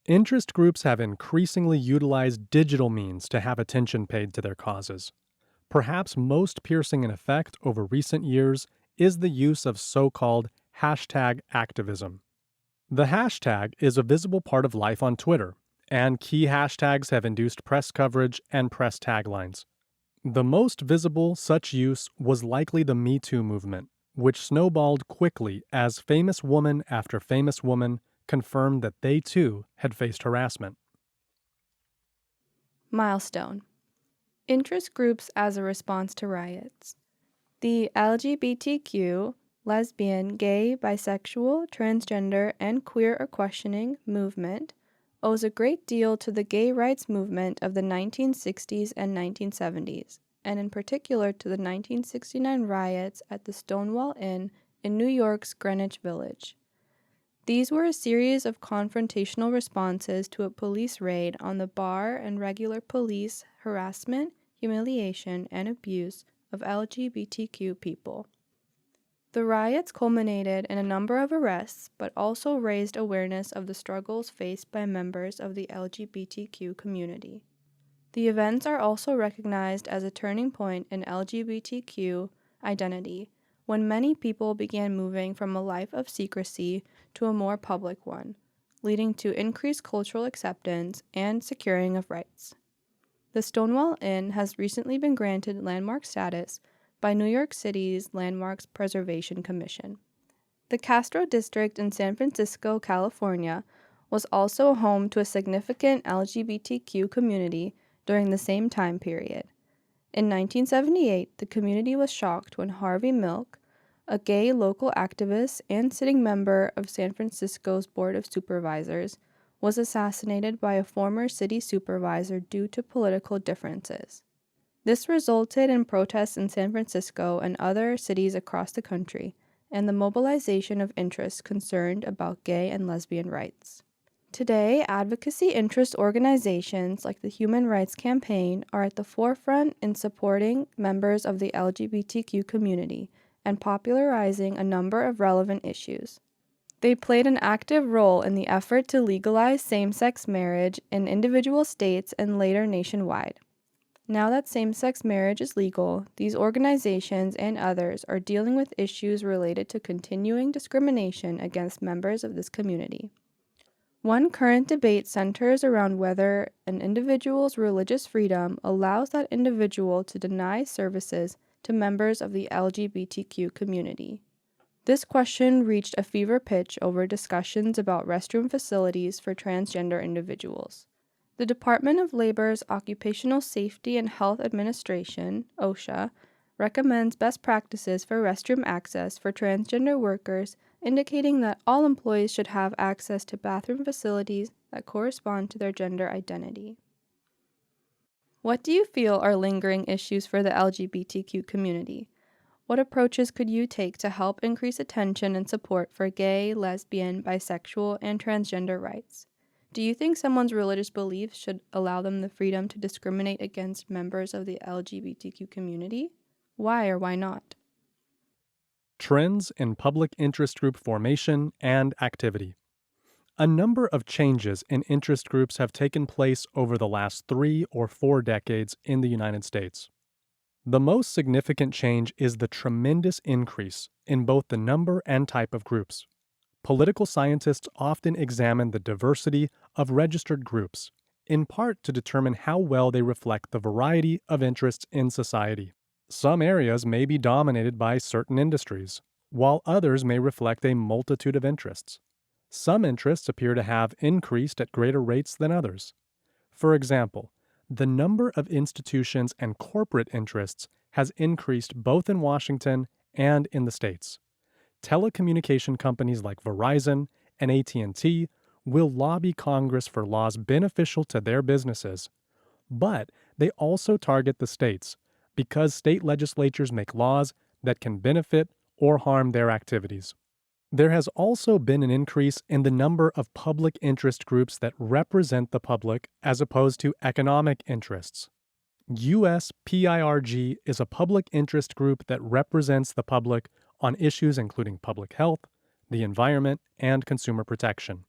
Interest groups have increasingly utilized digital means to have attention paid to their causes. Perhaps most piercing in effect over recent years is the use of so-called hashtag activism. The hashtag is a visible part of life on Twitter, and key hashtags have induced press coverage and press taglines. The most visible such use was likely the Me Too movement, which snowballed quickly as famous woman after famous woman confirmed that they too had faced harassment. Milestone. Interest groups as a response to riots. The LGBTQ, lesbian, gay, bisexual, transgender, and queer or questioning movement owes a great deal to the gay rights movement of the 1960s and 1970s, and in particular to the 1969 riots at the Stonewall Inn in New York's Greenwich Village. These were a series of confrontational responses to a police raid on the bar and regular police harassment, humiliation, and abuse of LGBTQ people. The riots culminated in a number of arrests, but also raised awareness of the struggles faced by members of the LGBTQ community. The events are also recognized as a turning point in LGBTQ identity, when many people began moving from a life of secrecy to a more public one, leading to increased cultural acceptance and securing of rights. The Stonewall Inn has recently been granted landmark status by New York City's Landmarks Preservation Commission. The Castro District in San Francisco, California, was also home to a significant LGBTQ community during the same time period. In 1978, the community was shocked when Harvey Milk, a gay local activist and sitting member of San Francisco's Board of Supervisors, was assassinated by a former city supervisor due to political differences. This resulted in protests in San Francisco and other cities across the country, and the mobilization of interests concerned about gay and lesbian rights. Today, advocacy interest organizations like the Human Rights Campaign are at the forefront in supporting members of the LGBTQ community and popularizing a number of relevant issues. They played an active role in the effort to legalize same-sex marriage in individual states and later nationwide. Now that same-sex marriage is legal, these organizations and others are dealing with issues related to continuing discrimination against members of this community. One current debate centers around whether an individual's religious freedom allows that individual to deny services to members of the LGBTQ community. This question reached a fever pitch over discussions about restroom facilities for transgender individuals. The Department of Labor's Occupational Safety and Health Administration, OSHA, recommends best practices for restroom access for transgender workers, indicating that all employees should have access to bathroom facilities that correspond to their gender identity. What do you feel are lingering issues for the LGBTQ community? What approaches could you take to help increase attention and support for gay, lesbian, bisexual, and transgender rights? Do you think someone's religious beliefs should allow them the freedom to discriminate against members of the LGBTQ community? Why or why not? Trends in public interest group formation and activity. A number of changes in interest groups have taken place over the last 3 or 4 decades in the United States. The most significant change is the tremendous increase in both the number and type of groups. Political scientists often examine the diversity of registered groups, in part to determine how well they reflect the variety of interests in society. Some areas may be dominated by certain industries, while others may reflect a multitude of interests. Some interests appear to have increased at greater rates than others. For example, the number of institutions and corporate interests has increased both in Washington and in the states. Telecommunication companies like Verizon and AT&T will lobby Congress for laws beneficial to their businesses, but they also target the states because state legislatures make laws that can benefit or harm their activities. There has also been an increase in the number of public interest groups that represent the public as opposed to economic interests. USPIRG is a public interest group that represents the public on issues including public health, the environment, and consumer protection.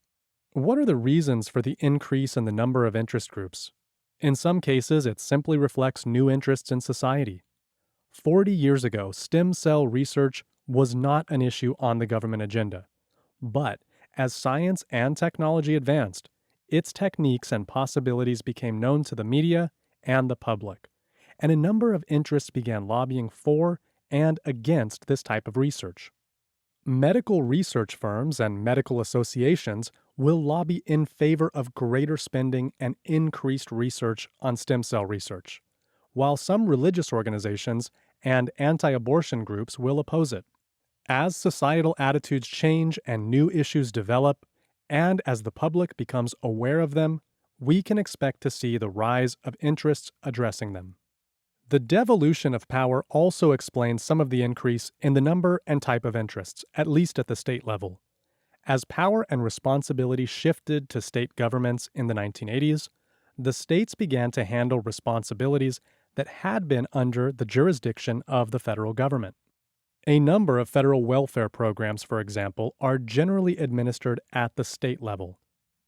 What are the reasons for the increase in the number of interest groups? In some cases, it simply reflects new interests in society. 40 years ago, stem cell research was not an issue on the government agenda. But as science and technology advanced, its techniques and possibilities became known to the media and the public, and a number of interests began lobbying for and against this type of research. Medical research firms and medical associations will lobby in favor of greater spending and increased research on stem cell research, while some religious organizations and anti-abortion groups will oppose it. As societal attitudes change and new issues develop, and as the public becomes aware of them, we can expect to see the rise of interests addressing them. The devolution of power also explains some of the increase in the number and type of interests, at least at the state level. As power and responsibility shifted to state governments in the 1980s, the states began to handle responsibilities that had been under the jurisdiction of the federal government. A number of federal welfare programs, for example, are generally administered at the state level.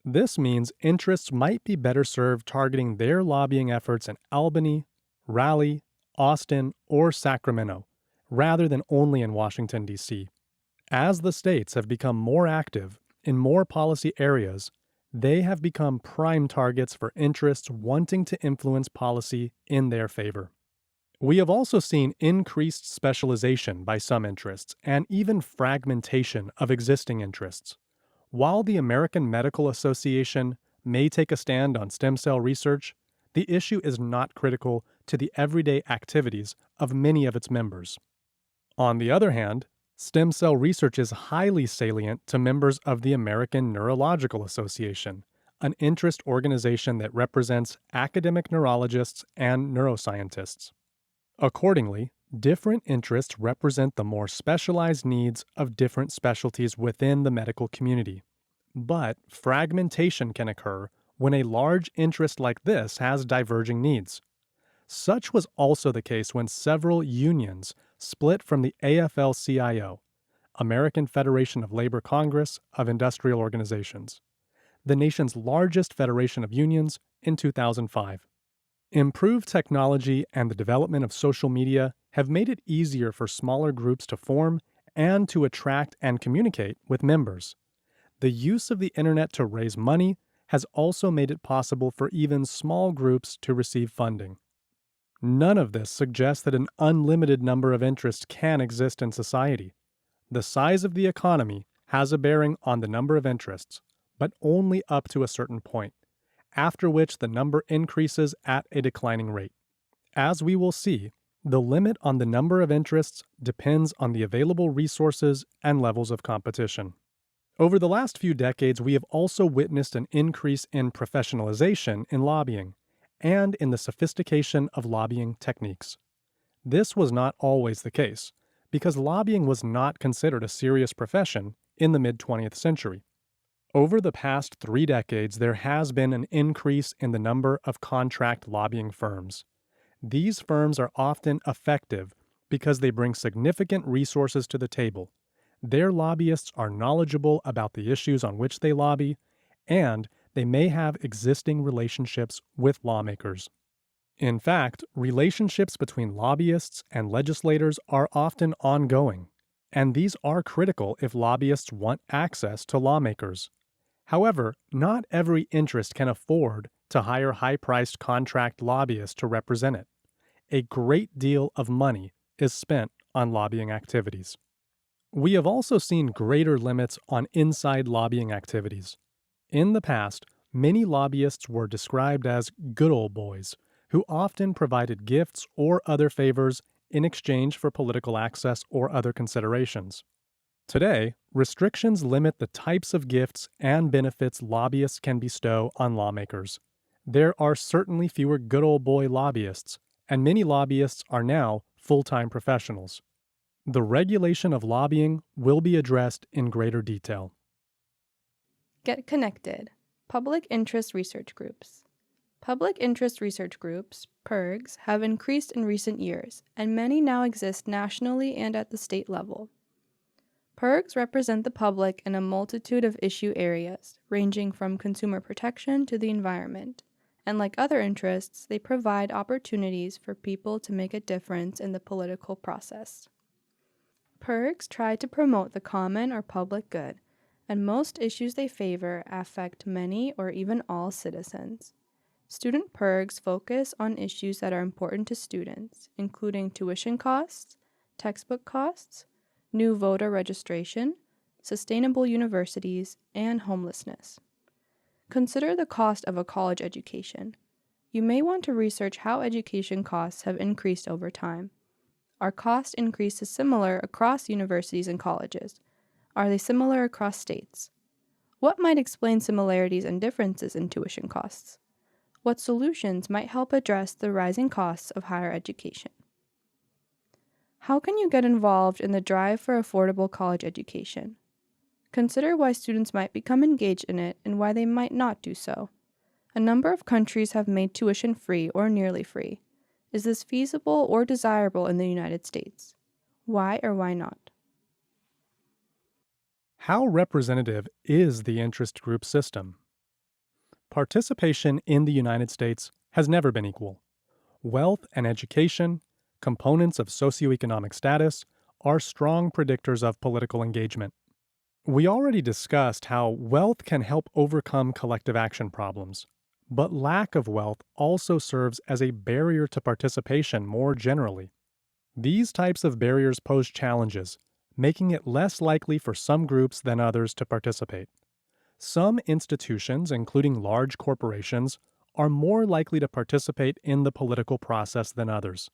This means interests might be better served targeting their lobbying efforts in Albany, Raleigh, Austin, or Sacramento, rather than only in Washington, D.C. As the states have become more active in more policy areas, they have become prime targets for interests wanting to influence policy in their favor. We have also seen increased specialization by some interests and even fragmentation of existing interests. While the American Medical Association may take a stand on stem cell research, the issue is not critical to the everyday activities of many of its members. On the other hand, stem cell research is highly salient to members of the American Neurological Association, an interest organization that represents academic neurologists and neuroscientists. Accordingly, different interests represent the more specialized needs of different specialties within the medical community. But fragmentation can occur when a large interest like this has diverging needs. Such was also the case when several unions split from the AFL-CIO, American Federation of Labor Congress of Industrial Organizations, the nation's largest federation of unions, in 2005. Improved technology and the development of social media have made it easier for smaller groups to form and to attract and communicate with members. The use of the internet to raise money has also made it possible for even small groups to receive funding. None of this suggests that an unlimited number of interests can exist in society. The size of the economy has a bearing on the number of interests, but only up to a certain point, after which the number increases at a declining rate. As we will see, the limit on the number of interests depends on the available resources and levels of competition. Over the last few decades, we have also witnessed an increase in professionalization in lobbying and in the sophistication of lobbying techniques. This was not always the case, because lobbying was not considered a serious profession in the mid-20th century. Over the past 3 decades, there has been an increase in the number of contract lobbying firms. These firms are often effective because they bring significant resources to the table. Their lobbyists are knowledgeable about the issues on which they lobby, and they may have existing relationships with lawmakers. In fact, relationships between lobbyists and legislators are often ongoing, and these are critical if lobbyists want access to lawmakers. However, not every interest can afford to hire high-priced contract lobbyists to represent it. A great deal of money is spent on lobbying activities. We have also seen greater limits on inside lobbying activities. In the past, many lobbyists were described as good old boys, who often provided gifts or other favors in exchange for political access or other considerations. Today, restrictions limit the types of gifts and benefits lobbyists can bestow on lawmakers. There are certainly fewer good old boy lobbyists, and many lobbyists are now full-time professionals. The regulation of lobbying will be addressed in greater detail. Get connected. Public interest research groups. Public interest research groups, PIRGs, have increased in recent years, and many now exist nationally and at the state level. PIRGs represent the public in a multitude of issue areas, ranging from consumer protection to the environment, and like other interests, they provide opportunities for people to make a difference in the political process. PIRGs try to promote the common or public good, and most issues they favor affect many or even all citizens. Student PIRGs focus on issues that are important to students, including tuition costs, textbook costs, new voter registration, sustainable universities, and homelessness. Consider the cost of a college education. You may want to research how education costs have increased over time. Are cost increases similar across universities and colleges? Are they similar across states? What might explain similarities and differences in tuition costs? What solutions might help address the rising costs of higher education? How can you get involved in the drive for affordable college education? Consider why students might become engaged in it and why they might not do so. A number of countries have made tuition free or nearly free. Is this feasible or desirable in the United States? Why or why not? How representative is the interest group system? Participation in the United States has never been equal. Wealth and education, components of socioeconomic status, are strong predictors of political engagement. We already discussed how wealth can help overcome collective action problems, but lack of wealth also serves as a barrier to participation more generally. These types of barriers pose challenges, making it less likely for some groups than others to participate. Some institutions, including large corporations, are more likely to participate in the political process than others,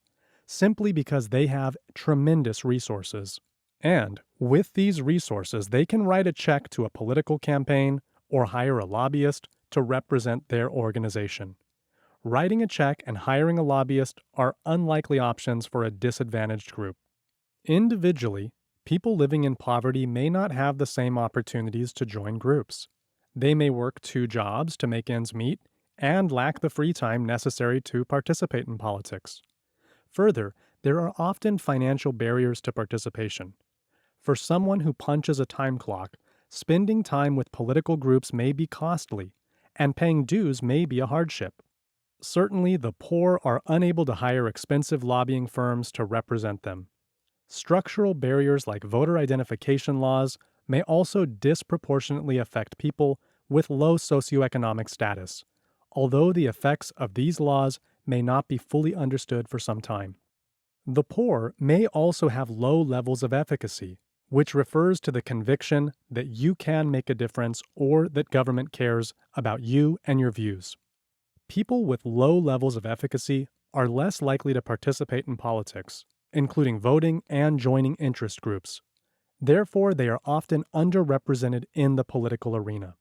simply because they have tremendous resources. And with these resources, they can write a check to a political campaign or hire a lobbyist to represent their organization. Writing a check and hiring a lobbyist are unlikely options for a disadvantaged group. Individually, people living in poverty may not have the same opportunities to join groups. They may work 2 jobs to make ends meet and lack the free time necessary to participate in politics. Further, there are often financial barriers to participation. For someone who punches a time clock, spending time with political groups may be costly, and paying dues may be a hardship. Certainly, the poor are unable to hire expensive lobbying firms to represent them. Structural barriers like voter identification laws may also disproportionately affect people with low socioeconomic status, although the effects of these laws may not be fully understood for some time. The poor may also have low levels of efficacy, which refers to the conviction that you can make a difference or that government cares about you and your views. People with low levels of efficacy are less likely to participate in politics, including voting and joining interest groups. Therefore, they are often underrepresented in the political arena.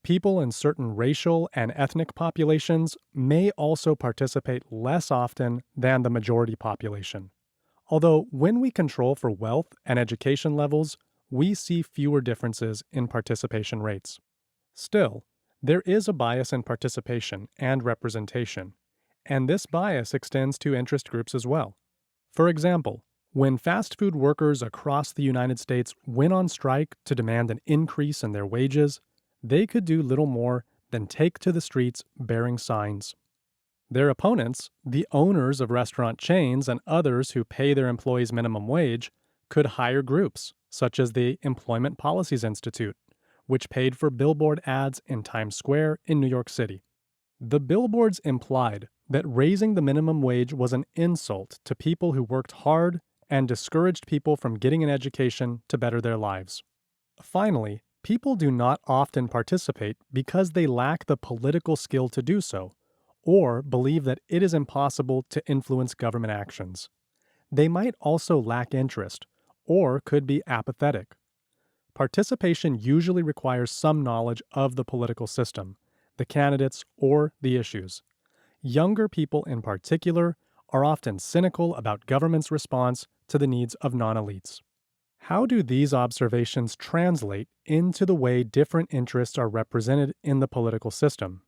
People in certain racial and ethnic populations may also participate less often than the majority population. Although when we control for wealth and education levels, we see fewer differences in participation rates. Still, there is a bias in participation and representation, and this bias extends to interest groups as well. For example, when fast food workers across the United States went on strike to demand an increase in their wages, they could do little more than take to the streets bearing signs. Their opponents, the owners of restaurant chains and others who pay their employees minimum wage, could hire groups, such as the Employment Policies Institute, which paid for billboard ads in Times Square in New York City. The billboards implied that raising the minimum wage was an insult to people who worked hard and discouraged people from getting an education to better their lives. Finally, people do not often participate because they lack the political skill to do so, or believe that it is impossible to influence government actions. They might also lack interest, or could be apathetic. Participation usually requires some knowledge of the political system, the candidates, or the issues. Younger people in particular are often cynical about government's response to the needs of non-elites. How do these observations translate into the way different interests are represented in the political system?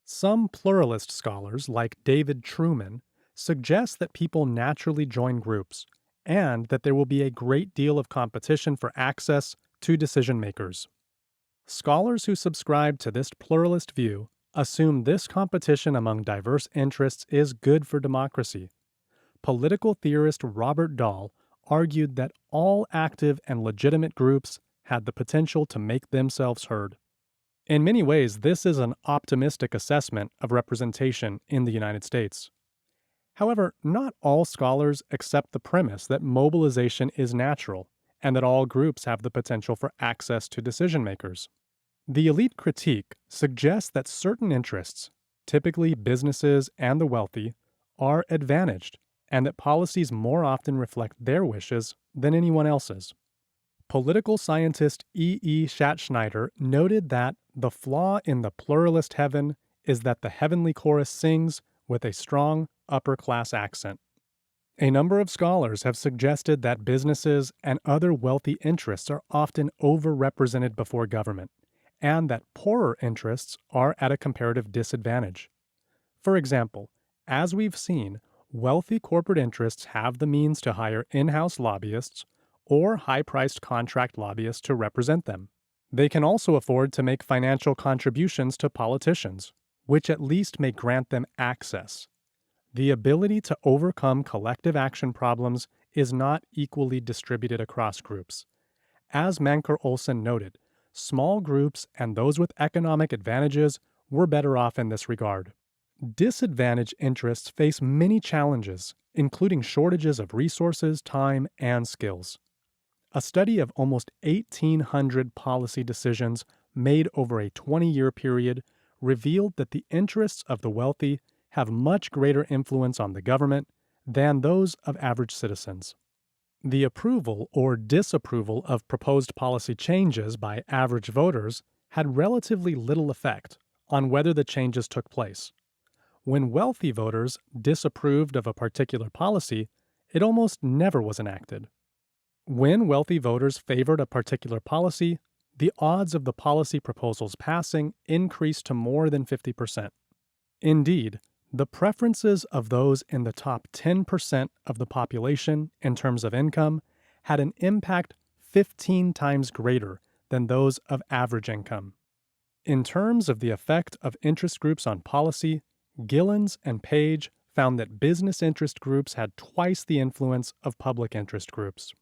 Some pluralist scholars, like David Truman, suggest that people naturally join groups, and that there will be a great deal of competition for access to decision makers. Scholars who subscribe to this pluralist view assume this competition among diverse interests is good for democracy. Political theorist Robert Dahl argued that all active and legitimate groups had the potential to make themselves heard. In many ways, this is an optimistic assessment of representation in the United States. However, not all scholars accept the premise that mobilization is natural and that all groups have the potential for access to decision makers. The elite critique suggests that certain interests, typically businesses and the wealthy, are advantaged and that policies more often reflect their wishes than anyone else's. Political scientist E. Schattschneider noted that the flaw in the pluralist heaven is that the heavenly chorus sings with a strong upper-class accent. A number of scholars have suggested that businesses and other wealthy interests are often overrepresented before government, and that poorer interests are at a comparative disadvantage. For example, as we've seen, wealthy corporate interests have the means to hire in-house lobbyists or high-priced contract lobbyists to represent them. They can also afford to make financial contributions to politicians, which at least may grant them access. The ability to overcome collective action problems is not equally distributed across groups. As Manker Olson noted, small groups and those with economic advantages were better off in this regard. Disadvantaged interests face many challenges, including shortages of resources, time, and skills. A study of almost 1,800 policy decisions made over a 20-year period revealed that the interests of the wealthy have much greater influence on the government than those of average citizens. The approval or disapproval of proposed policy changes by average voters had relatively little effect on whether the changes took place. When wealthy voters disapproved of a particular policy, it almost never was enacted. When wealthy voters favored a particular policy, the odds of the policy proposals passing increased to more than 50%. Indeed, the preferences of those in the top 10% of the population in terms of income had an impact 15 times greater than those of average income. In terms of the effect of interest groups on policy, Gillens and Page found that business interest groups had twice the influence of public interest groups.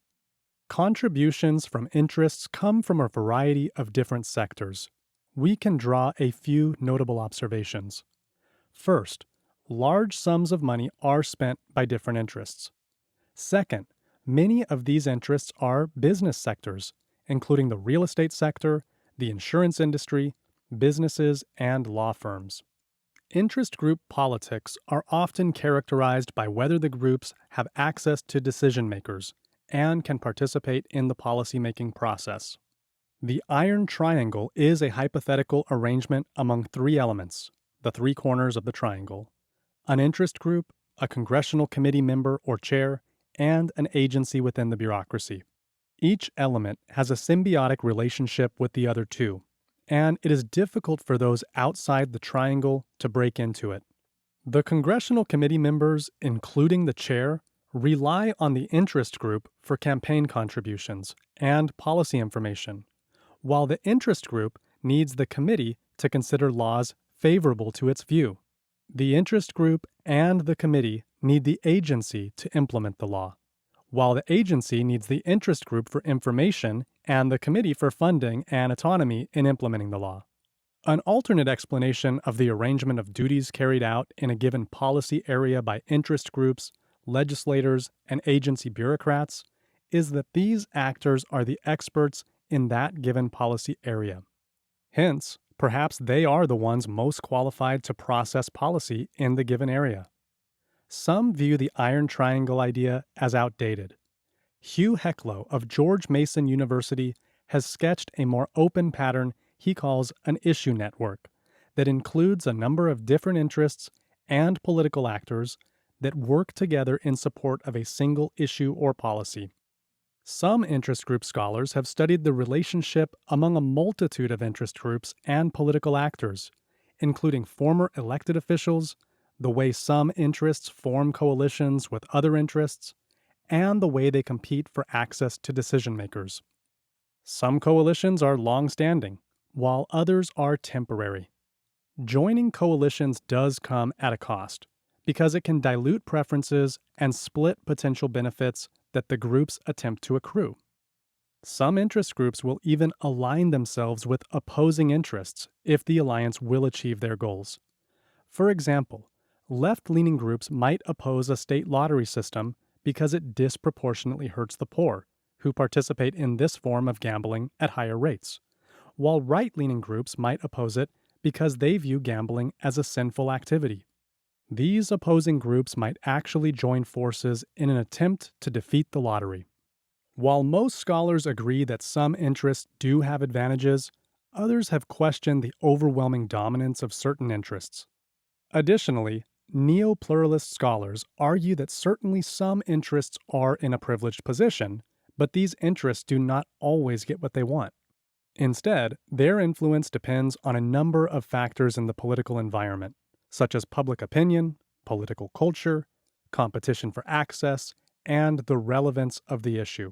Contributions from interests come from a variety of different sectors. We can draw a few notable observations. First, large sums of money are spent by different interests. Second, many of these interests are business sectors, including the real estate sector, the insurance industry, businesses, and law firms. Interest group politics are often characterized by whether the groups have access to decision makers and can participate in the policymaking process. The iron triangle is a hypothetical arrangement among three elements, the three corners of the triangle: an interest group, a congressional committee member or chair, and an agency within the bureaucracy. Each element has a symbiotic relationship with the other two, and it is difficult for those outside the triangle to break into it. The congressional committee members, including the chair, rely on the interest group for campaign contributions and policy information, while the interest group needs the committee to consider laws favorable to its view. The interest group and the committee need the agency to implement the law, while the agency needs the interest group for information and the committee for funding and autonomy in implementing the law. An alternate explanation of the arrangement of duties carried out in a given policy area by interest groups, legislators, and agency bureaucrats is that these actors are the experts in that given policy area. Hence, perhaps they are the ones most qualified to process policy in the given area. Some view the iron triangle idea as outdated. Hugh Hecklow of George Mason University has sketched a more open pattern he calls an issue network that includes a number of different interests and political actors that work together in support of a single issue or policy. Some interest group scholars have studied the relationship among a multitude of interest groups and political actors, including former elected officials, the way some interests form coalitions with other interests, and the way they compete for access to decision makers. Some coalitions are long-standing, while others are temporary. Joining coalitions does come at a cost, because it can dilute preferences and split potential benefits that the groups attempt to accrue. Some interest groups will even align themselves with opposing interests if the alliance will achieve their goals. For example, left-leaning groups might oppose a state lottery system because it disproportionately hurts the poor, who participate in this form of gambling at higher rates, while right-leaning groups might oppose it because they view gambling as a sinful activity. These opposing groups might actually join forces in an attempt to defeat the lottery. While most scholars agree that some interests do have advantages, others have questioned the overwhelming dominance of certain interests. Additionally, neo-pluralist scholars argue that certainly some interests are in a privileged position, but these interests do not always get what they want. Instead, their influence depends on a number of factors in the political environment, such as public opinion, political culture, competition for access, and the relevance of the issue.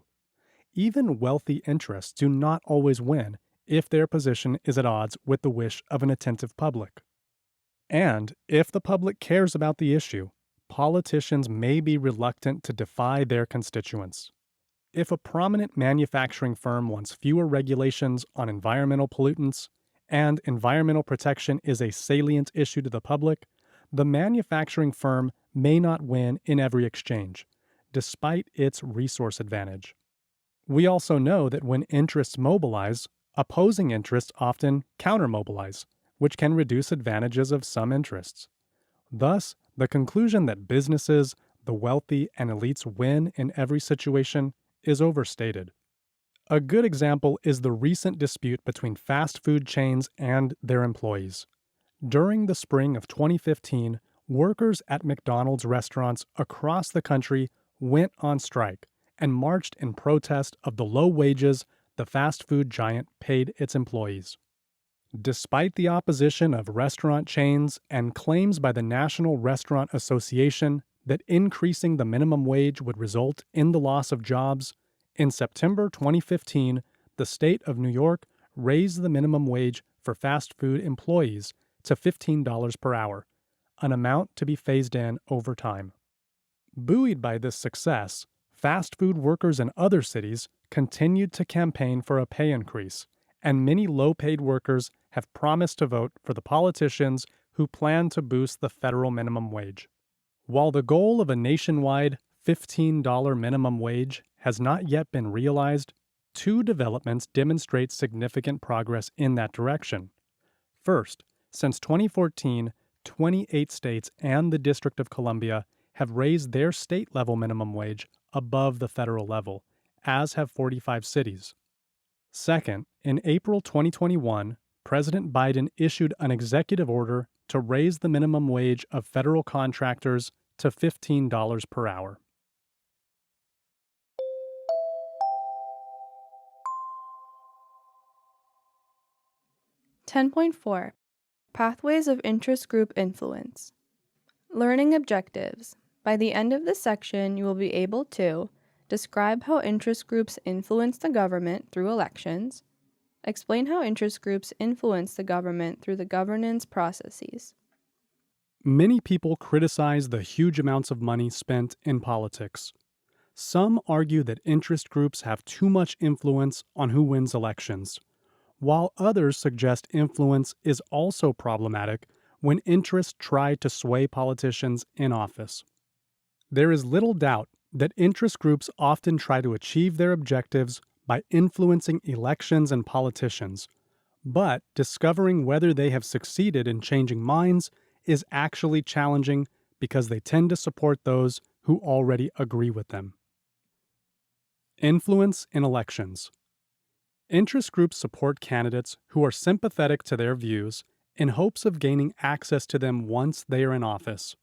Even wealthy interests do not always win if their position is at odds with the wish of an attentive public. And if the public cares about the issue, politicians may be reluctant to defy their constituents. If a prominent manufacturing firm wants fewer regulations on environmental pollutants, and environmental protection is a salient issue to the public, the manufacturing firm may not win in every exchange, despite its resource advantage. We also know that when interests mobilize, opposing interests often counter-mobilize, which can reduce advantages of some interests. Thus, the conclusion that businesses, the wealthy, and elites win in every situation is overstated. A good example is the recent dispute between fast food chains and their employees. During the spring of 2015, workers at McDonald's restaurants across the country went on strike and marched in protest of the low wages the fast food giant paid its employees. Despite the opposition of restaurant chains and claims by the National Restaurant Association that increasing the minimum wage would result in the loss of jobs, in September 2015, the state of New York raised the minimum wage for fast food employees to $15 per hour, an amount to be phased in over time. Buoyed by this success, fast food workers in other cities continued to campaign for a pay increase, and many low-paid workers have promised to vote for the politicians who plan to boost the federal minimum wage. While the goal of a nationwide $15 minimum wage has not yet been realized, two developments demonstrate significant progress in that direction. First, since 2014, 28 states and the District of Columbia have raised their state-level minimum wage above the federal level, as have 45 cities. Second, in April 2021, President Biden issued an executive order to raise the minimum wage of federal contractors to $15 per hour. (10.4) Pathways of Interest Group Influence. Learning objectives. By the end of this section, you will be able to describe how interest groups influence the government through elections, explain how interest groups influence the government through the governance processes. Many people criticize the huge amounts of money spent in politics. Some argue that interest groups have too much influence on who wins elections, while others suggest influence is also problematic when interests try to sway politicians in office. There is little doubt that interest groups often try to achieve their objectives by influencing elections and politicians, but discovering whether they have succeeded in changing minds is actually challenging because they tend to support those who already agree with them. Influence in elections. Interest groups support candidates who are sympathetic to their views in hopes of gaining access to them once they are in office.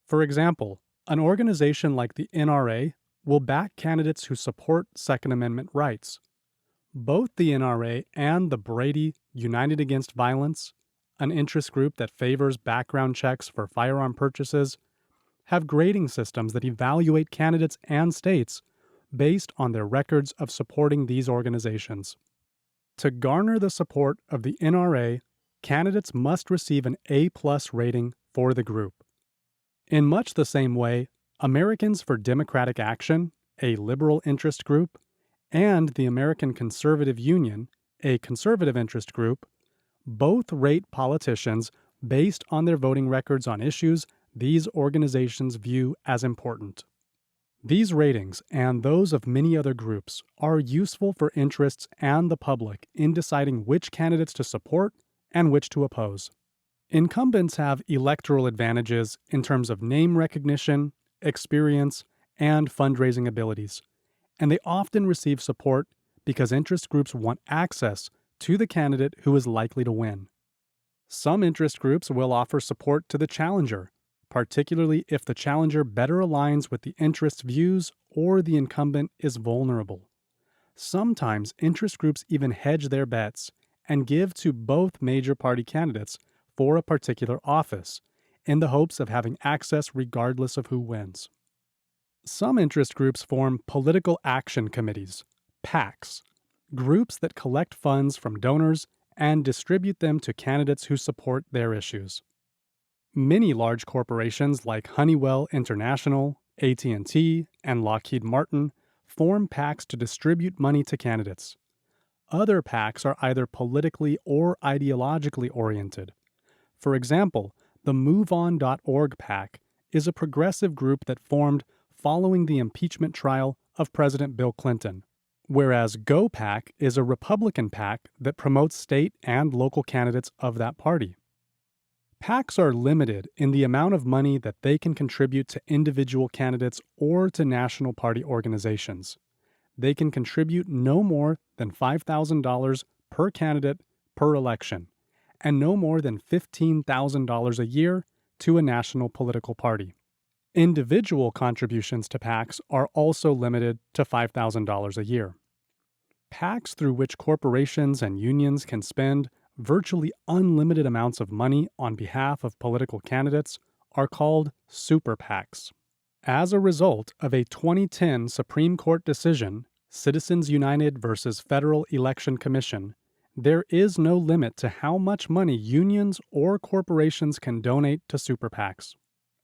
For example, an organization like the NRA will back candidates who support Second Amendment rights. Both the NRA and the Brady United Against Violence, an interest group that favors background checks for firearm purchases, have grading systems that evaluate candidates and states based on their records of supporting these organizations. To garner the support of the NRA, candidates must receive an A+ rating for the group. In much the same way, Americans for Democratic Action, a liberal interest group, and the American Conservative Union, a conservative interest group, both rate politicians based on their voting records on issues these organizations view as important. These ratings, and those of many other groups, are useful for interests and the public in deciding which candidates to support and which to oppose. Incumbents have electoral advantages in terms of name recognition, experience, and fundraising abilities, and they often receive support because interest groups want access to the candidate who is likely to win. Some interest groups will offer support to the challenger, particularly if the challenger better aligns with the interest's views or the incumbent is vulnerable. Sometimes interest groups even hedge their bets and give to both major party candidates for a particular office, in the hopes of having access regardless of who wins. Some interest groups form political action committees, PACs, groups that collect funds from donors and distribute them to candidates who support their issues. Many large corporations like Honeywell International, AT&T, and Lockheed Martin form PACs to distribute money to candidates. Other PACs are either politically or ideologically oriented. For example, the MoveOn.org PAC is a progressive group that formed following the impeachment trial of President Bill Clinton, whereas GoPAC is a Republican PAC that promotes state and local candidates of that party. PACs are limited in the amount of money that they can contribute to individual candidates or to national party organizations. They can contribute no more than $5,000 per candidate per election, and no more than $15,000 a year to a national political party. Individual contributions to PACs are also limited to $5,000 a year. PACs through which corporations and unions can spend virtually unlimited amounts of money on behalf of political candidates are called super PACs. As a result of a 2010 Supreme Court decision, Citizens United versus Federal Election Commission, there is no limit to how much money unions or corporations can donate to super PACs.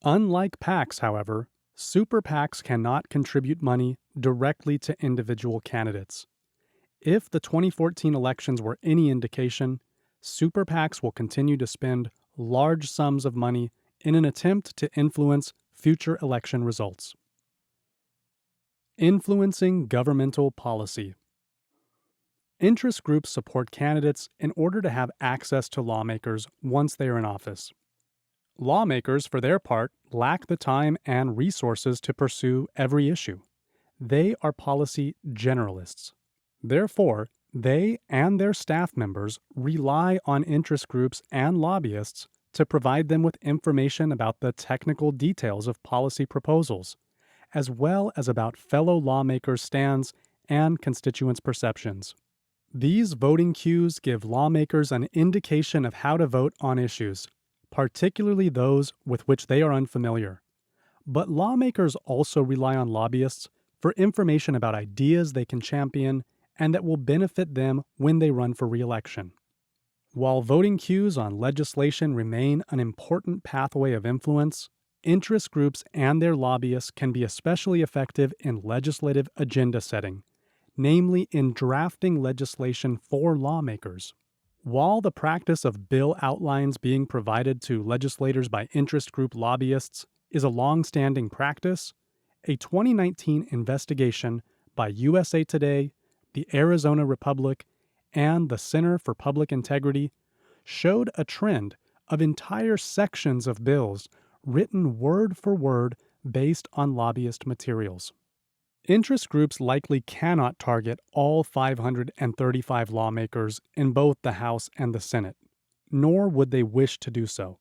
Unlike PACs, however, super PACs cannot contribute money directly to individual candidates. If the 2014 elections were any indication, super PACs will continue to spend large sums of money in an attempt to influence future election results. Influencing governmental policy. Interest groups support candidates in order to have access to lawmakers once they are in office. Lawmakers, for their part, lack the time and resources to pursue every issue. They are policy generalists. Therefore, they and their staff members rely on interest groups and lobbyists to provide them with information about the technical details of policy proposals, as well as about fellow lawmakers' stands and constituents' perceptions. These voting cues give lawmakers an indication of how to vote on issues, particularly those with which they are unfamiliar. But lawmakers also rely on lobbyists for information about ideas they can champion and that will benefit them when they run for re-election. While voting cues on legislation remain an important pathway of influence, interest groups and their lobbyists can be especially effective in legislative agenda setting, namely in drafting legislation for lawmakers. While the practice of bill outlines being provided to legislators by interest group lobbyists is a long-standing practice, a 2019 investigation by USA Today, the Arizona Republic, and the Center for Public Integrity showed a trend of entire sections of bills written word for word based on lobbyist materials. Interest groups likely cannot target all 535 lawmakers in both the House and the Senate, nor would they wish to do so.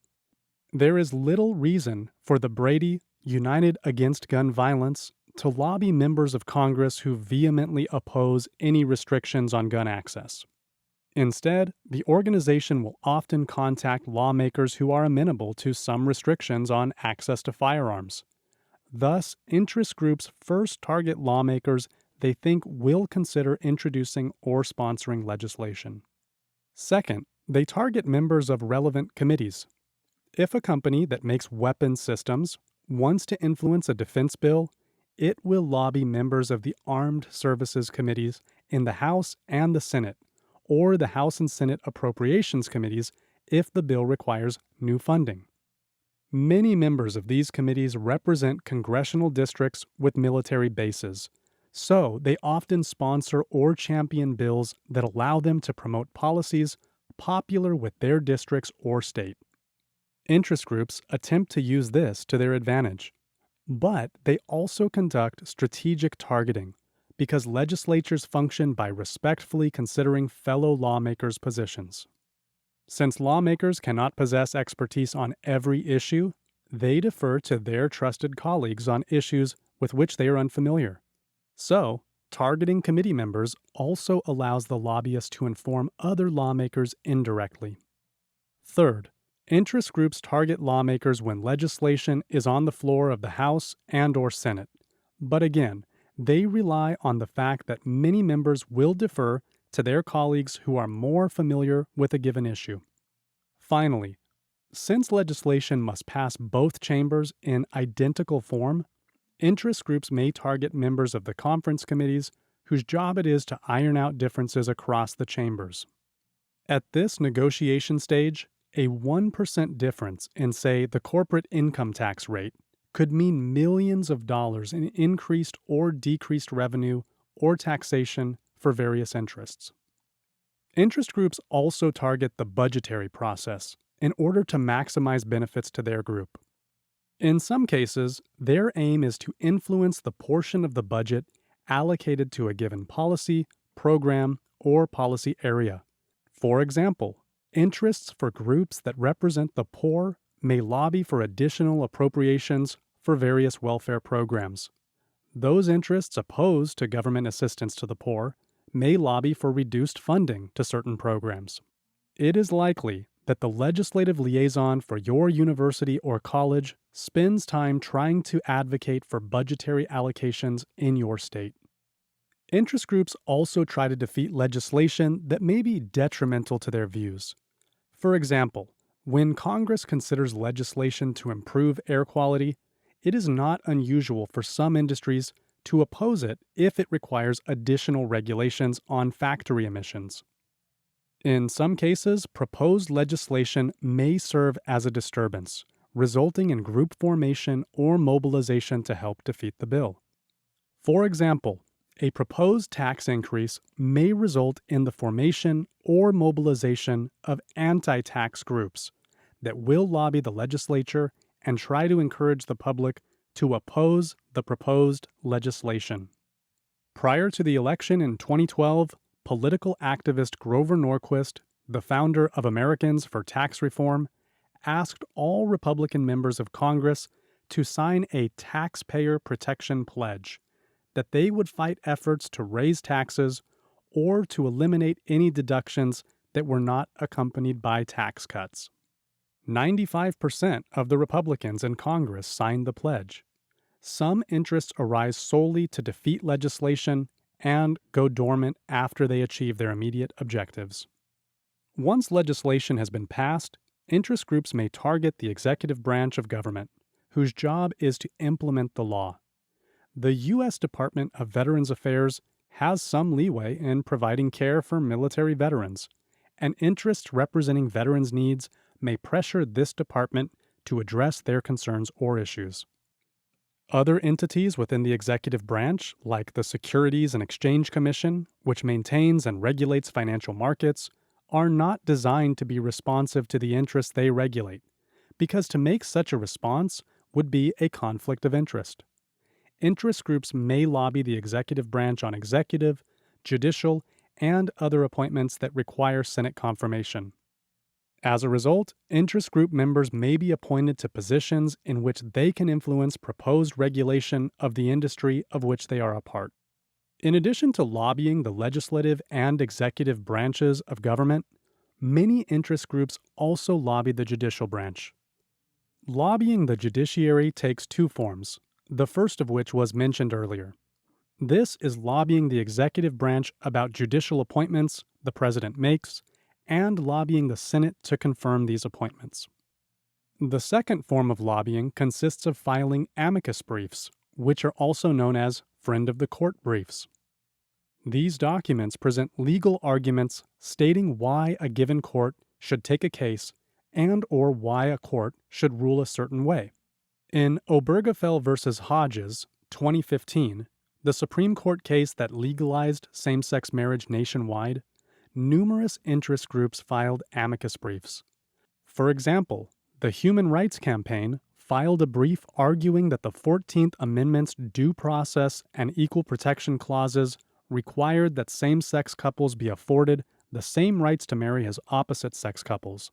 There is little reason for the Brady United Against Gun Violence to lobby members of Congress who vehemently oppose any restrictions on gun access. Instead, the organization will often contact lawmakers who are amenable to some restrictions on access to firearms. Thus, interest groups first target lawmakers they think will consider introducing or sponsoring legislation. Second, they target members of relevant committees. If a company that makes weapons systems wants to influence a defense bill, it will lobby members of the Armed Services Committees in the House and the Senate, or the House and Senate Appropriations Committees if the bill requires new funding. Many members of these committees represent congressional districts with military bases, so they often sponsor or champion bills that allow them to promote policies popular with their districts or state. Interest groups attempt to use this to their advantage, but they also conduct strategic targeting because legislatures function by respectfully considering fellow lawmakers' positions. Since lawmakers cannot possess expertise on every issue, they defer to their trusted colleagues on issues with which they are unfamiliar. So, targeting committee members also allows the lobbyist to inform other lawmakers indirectly. Third, interest groups target lawmakers when legislation is on the floor of the House and/or Senate. But again, they rely on the fact that many members will defer to their colleagues who are more familiar with a given issue. Finally, since legislation must pass both chambers in identical form, interest groups may target members of the conference committees whose job it is to iron out differences across the chambers. At this negotiation stage, a 1% difference in, say, the corporate income tax rate could mean millions of dollars in increased or decreased revenue or taxation for various interests. Interest groups also target the budgetary process in order to maximize benefits to their group. In some cases, their aim is to influence the portion of the budget allocated to a given policy, program, or policy area. For example, interests for groups that represent the poor may lobby for additional appropriations for various welfare programs. Those interests opposed to government assistance to the poor may lobby for reduced funding to certain programs. It is likely that the legislative liaison for your university or college spends time trying to advocate for budgetary allocations in your state. Interest groups also try to defeat legislation that may be detrimental to their views. For example, when Congress considers legislation to improve air quality, it is not unusual for some industries to oppose it if it requires additional regulations on factory emissions. In some cases, proposed legislation may serve as a disturbance, resulting in group formation or mobilization to help defeat the bill. For example, a proposed tax increase may result in the formation or mobilization of anti-tax groups that will lobby the legislature and try to encourage the public to oppose the proposed legislation. Prior to the election in 2012, political activist Grover Norquist, the founder of Americans for Tax Reform, asked all Republican members of Congress to sign a taxpayer protection pledge that they would fight efforts to raise taxes or to eliminate any deductions that were not accompanied by tax cuts. 95% of the Republicans in Congress signed the pledge. Some interests arise solely to defeat legislation and go dormant after they achieve their immediate objectives. Once legislation has been passed, interest groups may target the executive branch of government, whose job is to implement the law. The U.S. Department of Veterans Affairs has some leeway in providing care for military veterans, and interests representing veterans' needs may pressure this department to address their concerns or issues. Other entities within the executive branch, like the Securities and Exchange Commission, which maintains and regulates financial markets, are not designed to be responsive to the interests they regulate, because to make such a response would be a conflict of interest. Interest groups may lobby the executive branch on executive, judicial, and other appointments that require Senate confirmation. As a result, interest group members may be appointed to positions in which they can influence proposed regulation of the industry of which they are a part. In addition to lobbying the legislative and executive branches of government, many interest groups also lobby the judicial branch. Lobbying the judiciary takes two forms, the first of which was mentioned earlier. This is lobbying the executive branch about judicial appointments the president makes, and lobbying the Senate to confirm these appointments. The second form of lobbying consists of filing amicus briefs, which are also known as friend of the court briefs. These documents present legal arguments stating why a given court should take a case and or why a court should rule a certain way. In Obergefell v. Hodges, 2015, the Supreme Court case that legalized same-sex marriage nationwide, numerous interest groups filed amicus briefs. For example, the Human Rights Campaign filed a brief arguing that the 14th Amendment's due process and equal protection clauses required that same-sex couples be afforded the same rights to marry as opposite-sex couples.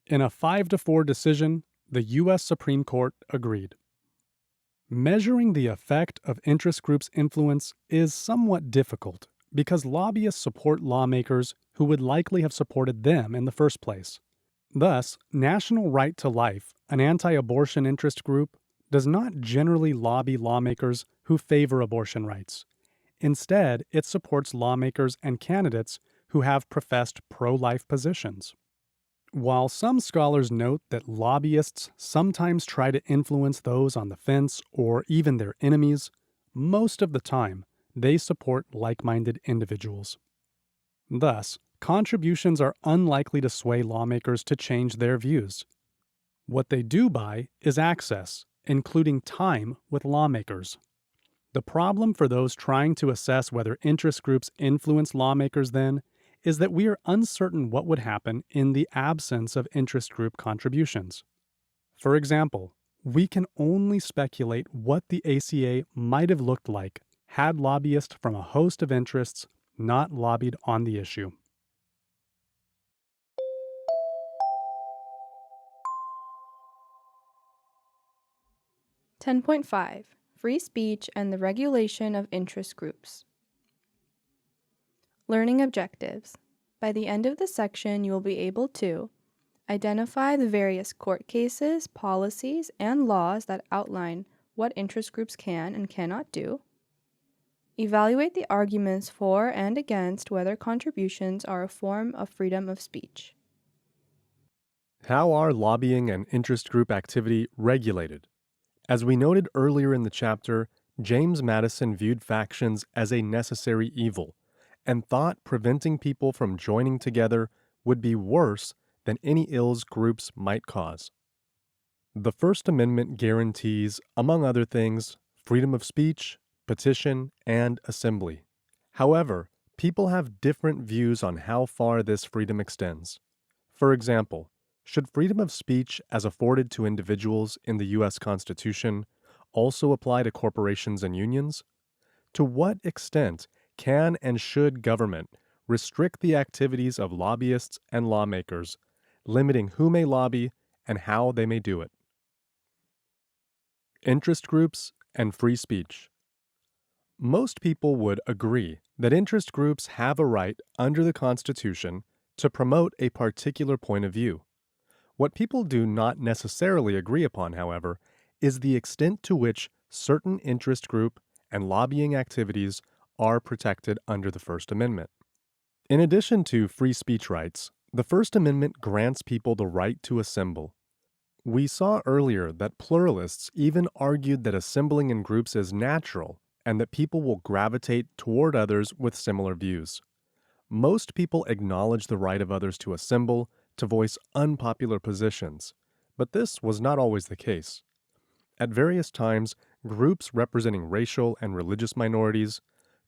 In a 5-4 decision, the U.S. Supreme Court agreed. Measuring the effect of interest groups' influence is somewhat difficult because lobbyists support lawmakers who would likely have supported them in the first place. Thus, National Right to Life, an anti-abortion interest group, does not generally lobby lawmakers who favor abortion rights. Instead, it supports lawmakers and candidates who have professed pro-life positions. While some scholars note that lobbyists sometimes try to influence those on the fence or even their enemies, most of the time they support like-minded individuals. Thus, contributions are unlikely to sway lawmakers to change their views. What they do buy is access, including time with lawmakers. The problem for those trying to assess whether interest groups influence lawmakers, then, is that we are uncertain what would happen in the absence of interest group contributions. For example, we can only speculate what the ACA might have looked like had lobbyists from a host of interests not lobbied on the issue. (10.5) Free speech and the regulation of interest groups. Learning objectives. By the end of the section, you will be able to identify the various court cases, policies, and laws that outline what interest groups can and cannot do. Evaluate the arguments for and against whether contributions are a form of freedom of speech. How are lobbying and interest group activity regulated? As we noted earlier in the chapter, James Madison viewed factions as a necessary evil and thought preventing people from joining together would be worse than any ills groups might cause. The First Amendment guarantees, among other things, freedom of speech, petition, and assembly. However, people have different views on how far this freedom extends. For example, should freedom of speech as afforded to individuals in the U.S. Constitution also apply to corporations and unions? To what extent can and should government restrict the activities of lobbyists and lawmakers, limiting who may lobby and how they may do it? Interest groups and free speech. Most people would agree that interest groups have a right under the Constitution to promote a particular point of view. What people do not necessarily agree upon, however, is the extent to which certain interest group and lobbying activities are protected under the First Amendment. In addition to free speech rights, the First Amendment grants people the right to assemble. We saw earlier that pluralists even argued that assembling in groups is natural and that people will gravitate toward others with similar views. Most people acknowledge the right of others to assemble, to voice unpopular positions, but this was not always the case. At various times, groups representing racial and religious minorities,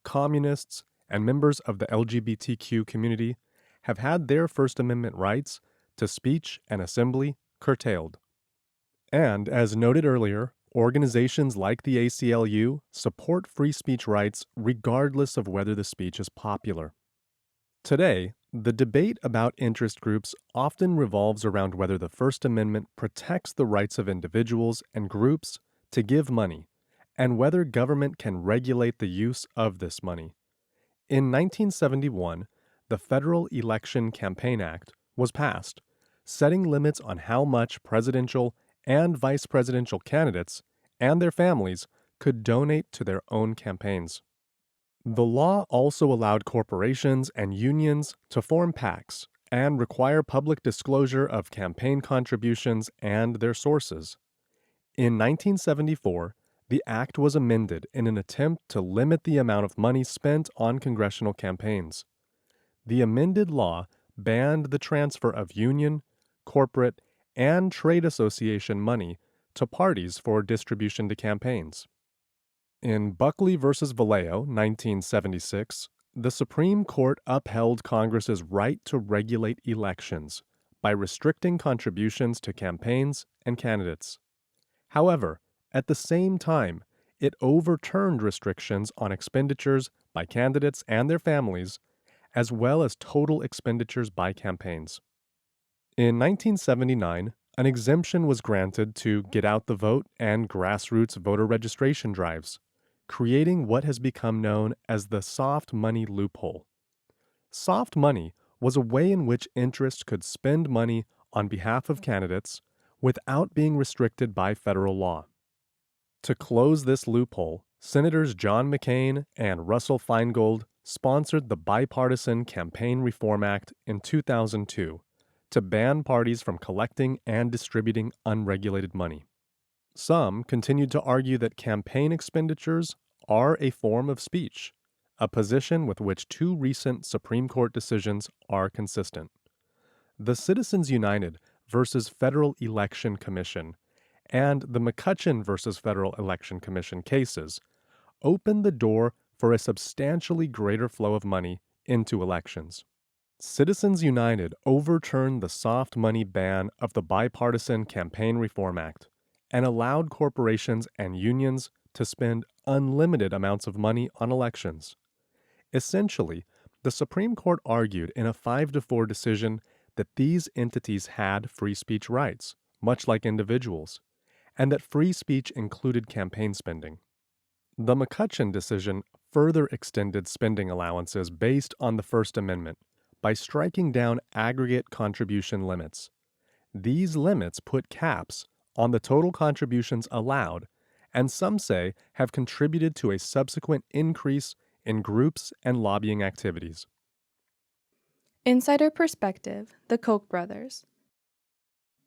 communists, and members of the LGBTQ community have had their First Amendment rights to speech and assembly curtailed. And, as noted earlier, organizations like the ACLU support free speech rights regardless of whether the speech is popular. Today, the debate about interest groups often revolves around whether the First Amendment protects the rights of individuals and groups to give money, and whether government can regulate the use of this money. In 1971, the Federal Election Campaign Act was passed, setting limits on how much presidential and vice presidential candidates and their families could donate to their own campaigns. The law also allowed corporations and unions to form PACs and require public disclosure of campaign contributions and their sources. In 1974, The act was amended in an attempt to limit the amount of money spent on congressional campaigns. The amended law banned the transfer of union, corporate, and trade association money to parties for distribution to campaigns. In Buckley v. Vallejo, 1976, the Supreme Court upheld Congress's right to regulate elections by restricting contributions to campaigns and candidates. However, at the same time, it overturned restrictions on expenditures by candidates and their families, as well as total expenditures by campaigns. In 1979, an exemption was granted to get out the vote and grassroots voter registration drives, creating what has become known as the soft money loophole. Soft money was a way in which interests could spend money on behalf of candidates without being restricted by federal law. To close this loophole, Senators John McCain and Russell Feingold sponsored the Bipartisan Campaign Reform Act in 2002 to ban parties from collecting and distributing unregulated money. Some continued to argue that campaign expenditures are a form of speech, a position with which two recent Supreme Court decisions are consistent. The Citizens United versus Federal Election Commission and the McCutcheon versus Federal Election Commission cases opened the door for a substantially greater flow of money into elections. Citizens United overturned the soft money ban of the Bipartisan Campaign Reform Act and allowed corporations and unions to spend unlimited amounts of money on elections. Essentially, the Supreme Court argued in a 5-4 decision that these entities had free speech rights, much like individuals, and that free speech included campaign spending. The McCutcheon decision further extended spending allowances based on the First Amendment by striking down aggregate contribution limits. These limits put caps on the total contributions allowed, and some say have contributed to a subsequent increase in groups and lobbying activities. Insider perspective: the Koch brothers.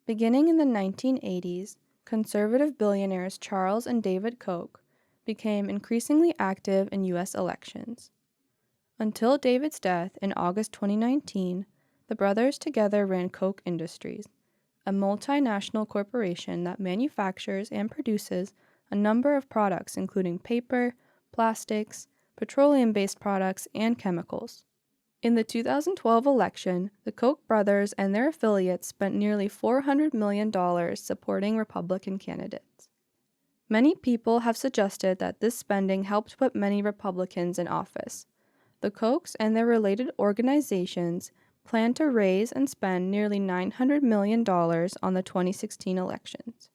Beginning in the 1980s, conservative billionaires Charles and David Koch became increasingly active in U.S. elections. Until David's death in August 2019, the brothers together ran Koch Industries, a multinational corporation that manufactures and produces a number of products including paper, plastics, petroleum-based products, and chemicals. In the 2012 election, the Koch brothers and their affiliates spent nearly $400 million supporting Republican candidates. Many people have suggested that this spending helped put many Republicans in office. The Kochs and their related organizations plan to raise and spend nearly $900 million on the 2016 elections.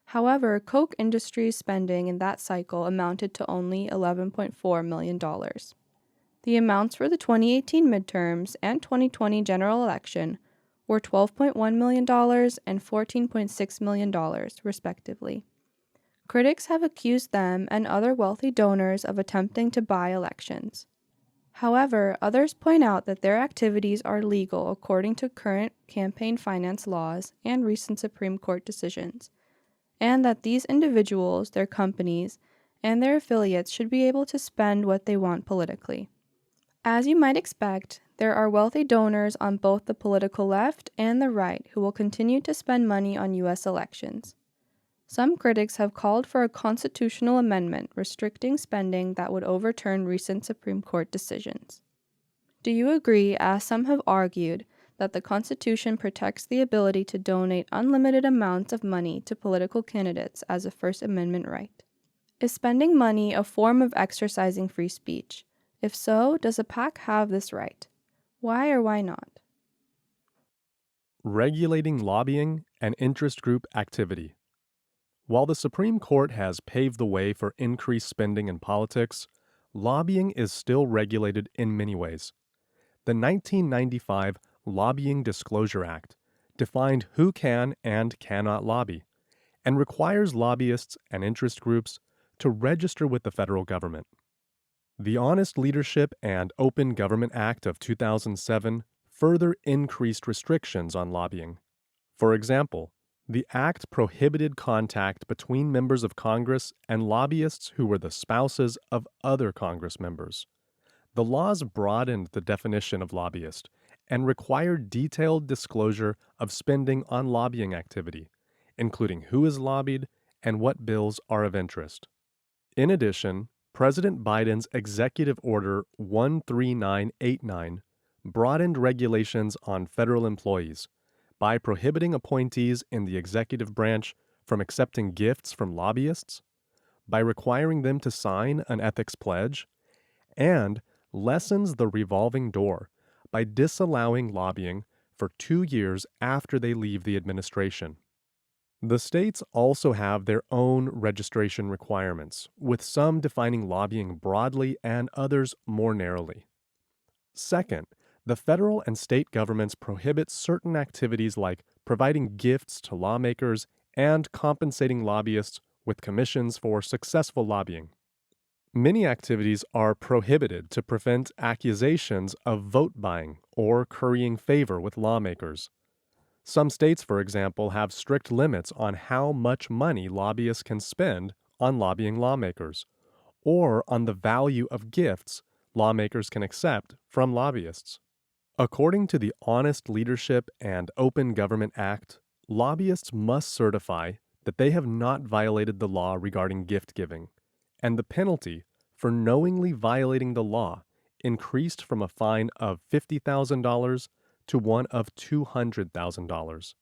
However, Koch Industries' spending in that cycle amounted to only $11.4 million. The amounts for the 2018 midterms and 2020 general election were $12.1 million and $14.6 million, respectively. Critics have accused them and other wealthy donors of attempting to buy elections. However, others point out that their activities are legal according to current campaign finance laws and recent Supreme Court decisions, and that these individuals, their companies, and their affiliates should be able to spend what they want politically. As you might expect, there are wealthy donors on both the political left and the right who will continue to spend money on U.S. elections. Some critics have called for a constitutional amendment restricting spending that would overturn recent Supreme Court decisions. Do you agree, as some have argued, that the Constitution protects the ability to donate unlimited amounts of money to political candidates as a First Amendment right? Is spending money a form of exercising free speech? If so, does a PAC have this right? Why or why not? Regulating lobbying and interest group activity. While the Supreme Court has paved the way for increased spending in politics, lobbying is still regulated in many ways. The 1995 Lobbying Disclosure Act defined who can and cannot lobby, and requires lobbyists and interest groups to register with the federal government. The Honest Leadership and Open Government Act of 2007 further increased restrictions on lobbying. For example, The act prohibited contact between members of Congress and lobbyists who were the spouses of other Congress members. The laws broadened the definition of lobbyist and required detailed disclosure of spending on lobbying activity, including who is lobbied and what bills are of interest. In addition, President Biden's Executive Order 13989 broadened regulations on federal employees by prohibiting appointees in the executive branch from accepting gifts from lobbyists, by requiring them to sign an ethics pledge, and lessens the revolving door by disallowing lobbying for 2 years after they leave the administration. The states also have their own registration requirements, with some defining lobbying broadly and others more narrowly. Second, the federal and state governments prohibit certain activities like providing gifts to lawmakers and compensating lobbyists with commissions for successful lobbying. Many activities are prohibited to prevent accusations of vote buying or currying favor with lawmakers. Some states, for example, have strict limits on how much money lobbyists can spend on lobbying lawmakers, or on the value of gifts lawmakers can accept from lobbyists. According to the Honest Leadership and Open Government Act, lobbyists must certify that they have not violated the law regarding gift giving, and the penalty for knowingly violating the law increased from a fine of $50,000 to one of $200,000.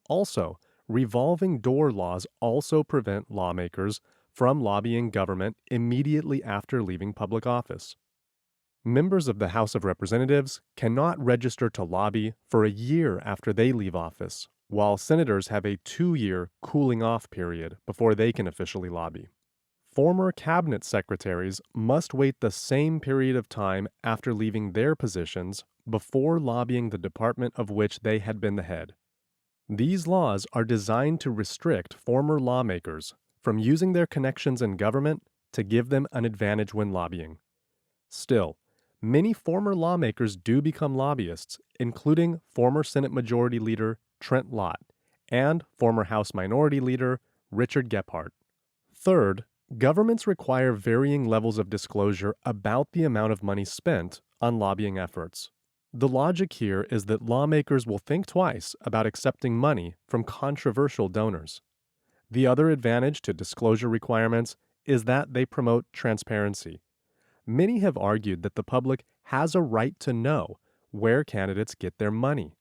Also, revolving door laws also prevent lawmakers from lobbying government immediately after leaving public office. Members of the House of Representatives cannot register to lobby for a year after they leave office, while senators have a 2-year cooling-off period before they can officially lobby. Former cabinet secretaries must wait the same period of time after leaving their positions before lobbying the department of which they had been the head. These laws are designed to restrict former lawmakers from using their connections in government to give them an advantage when lobbying. Still, many former lawmakers do become lobbyists, including former Senate Majority Leader Trent Lott and former House Minority Leader Richard Gephardt. Third, governments require varying levels of disclosure about the amount of money spent on lobbying efforts. The logic here is that lawmakers will think twice about accepting money from controversial donors. The other advantage to disclosure requirements is that they promote transparency. Many have argued that the public has a right to know where candidates get their money.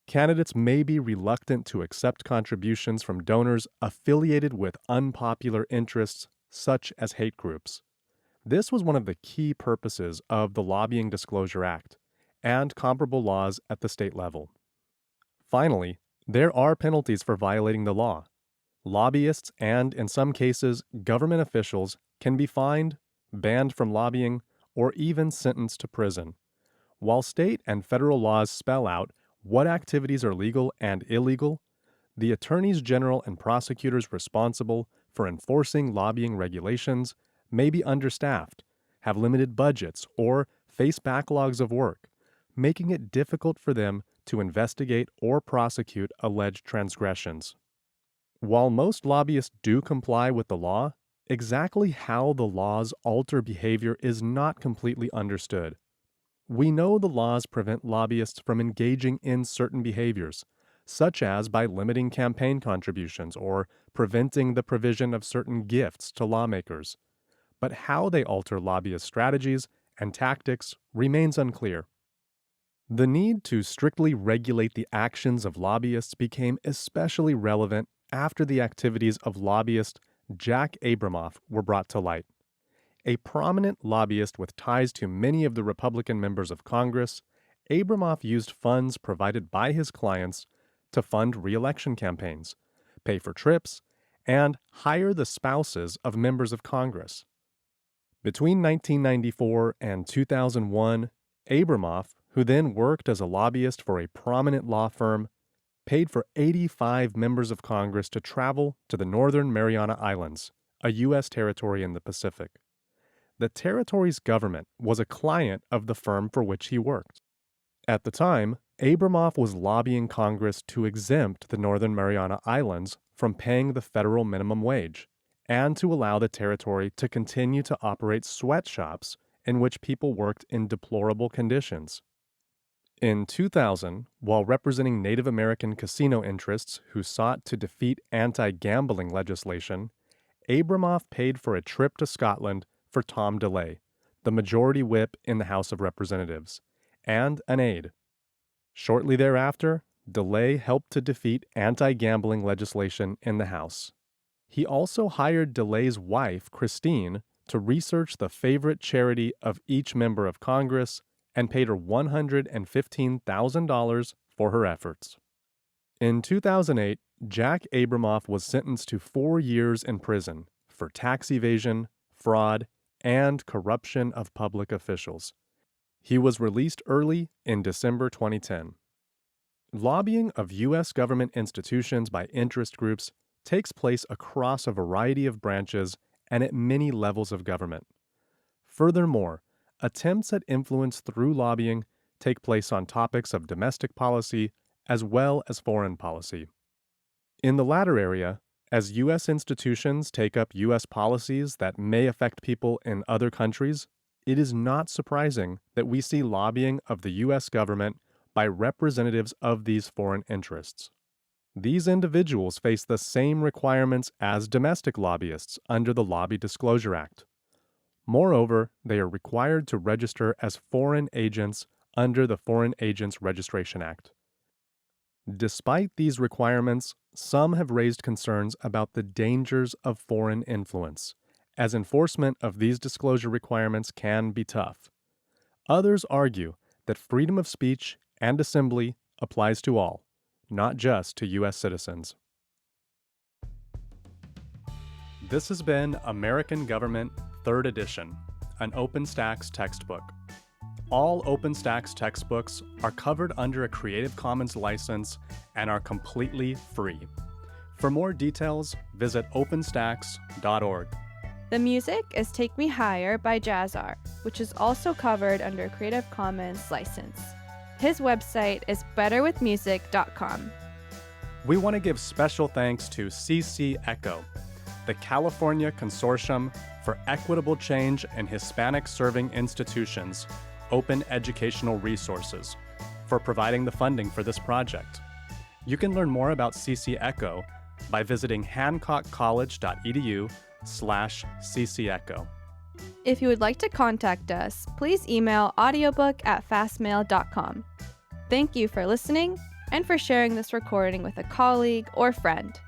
Candidates may be reluctant to accept contributions from donors affiliated with unpopular interests, such as hate groups. This was one of the key purposes of the Lobbying Disclosure Act and comparable laws at the state level. Finally, there are penalties for violating the law. Lobbyists and, in some cases, government officials can be fined, banned from lobbying, or even sentenced to prison. While state and federal laws spell out what activities are legal and illegal, the attorneys general and prosecutors responsible for enforcing lobbying regulations may be understaffed, have limited budgets, or face backlogs of work, making it difficult for them to investigate or prosecute alleged transgressions. While most lobbyists do comply with the law, exactly how the laws alter behavior is not completely understood. We know the laws prevent lobbyists from engaging in certain behaviors, such as by limiting campaign contributions or preventing the provision of certain gifts to lawmakers. But how they alter lobbyist strategies and tactics remains unclear. The need to strictly regulate the actions of lobbyists became especially relevant after the activities of lobbyist Jack Abramoff were brought to light. A prominent lobbyist with ties to many of the Republican members of Congress, Abramoff used funds provided by his clients to fund re-election campaigns, pay for trips, and hire the spouses of members of Congress. Between 1994 and 2001, Abramoff, who then worked as a lobbyist for a prominent law firm, paid for 85 members of Congress to travel to the Northern Mariana Islands, a U.S. territory in the Pacific. The territory's government was a client of the firm for which he worked. At the time, Abramoff was lobbying Congress to exempt the Northern Mariana Islands from paying the federal minimum wage and to allow the territory to continue to operate sweatshops in which people worked in deplorable conditions. In 2000, while representing Native American casino interests who sought to defeat anti-gambling legislation, Abramoff paid for a trip to Scotland for Tom DeLay, the majority whip in the House of Representatives, and an aide. Shortly thereafter, DeLay helped to defeat anti-gambling legislation in the House. He also hired DeLay's wife, Christine, to research the favorite charity of each member of Congress and paid her $115,000 for her efforts. In 2008, Jack Abramoff was sentenced to 4 years in prison for tax evasion, fraud, and corruption of public officials. He was released early in December 2010. Lobbying of U.S. government institutions by interest groups takes place across a variety of branches and at many levels of government. Furthermore, attempts at influence through lobbying take place on topics of domestic policy as well as foreign policy. In the latter area, as U.S. institutions take up U.S. policies that may affect people in other countries, it is not surprising that we see lobbying of the U.S. government by representatives of these foreign interests. These individuals face the same requirements as domestic lobbyists under the Lobby Disclosure Act. Moreover, they are required to register as foreign agents under the Foreign Agents Registration Act. Despite these requirements, some have raised concerns about the dangers of foreign influence, as enforcement of these disclosure requirements can be tough. Others argue that freedom of speech and assembly applies to all, not just to U.S. citizens. This has been American Government 3rd Edition, an OpenStax textbook. All OpenStax textbooks are covered under a Creative Commons license and are completely free. For more details, visit openstax.org. The music is Take Me Higher by Jazzar, which is also covered under Creative Commons license. His website is betterwithmusic.com. We want to give special thanks to CC ECHO, the California Consortium for Equitable Change in Hispanic-Serving Institutions, Open Educational Resources, for providing the funding for this project. You can learn more about CC ECHO by visiting hancockcollege.edu/ccECHO. If you would like to contact us, please email audiobook@fastmail.com. Thank you for listening and for sharing this recording with a colleague or friend.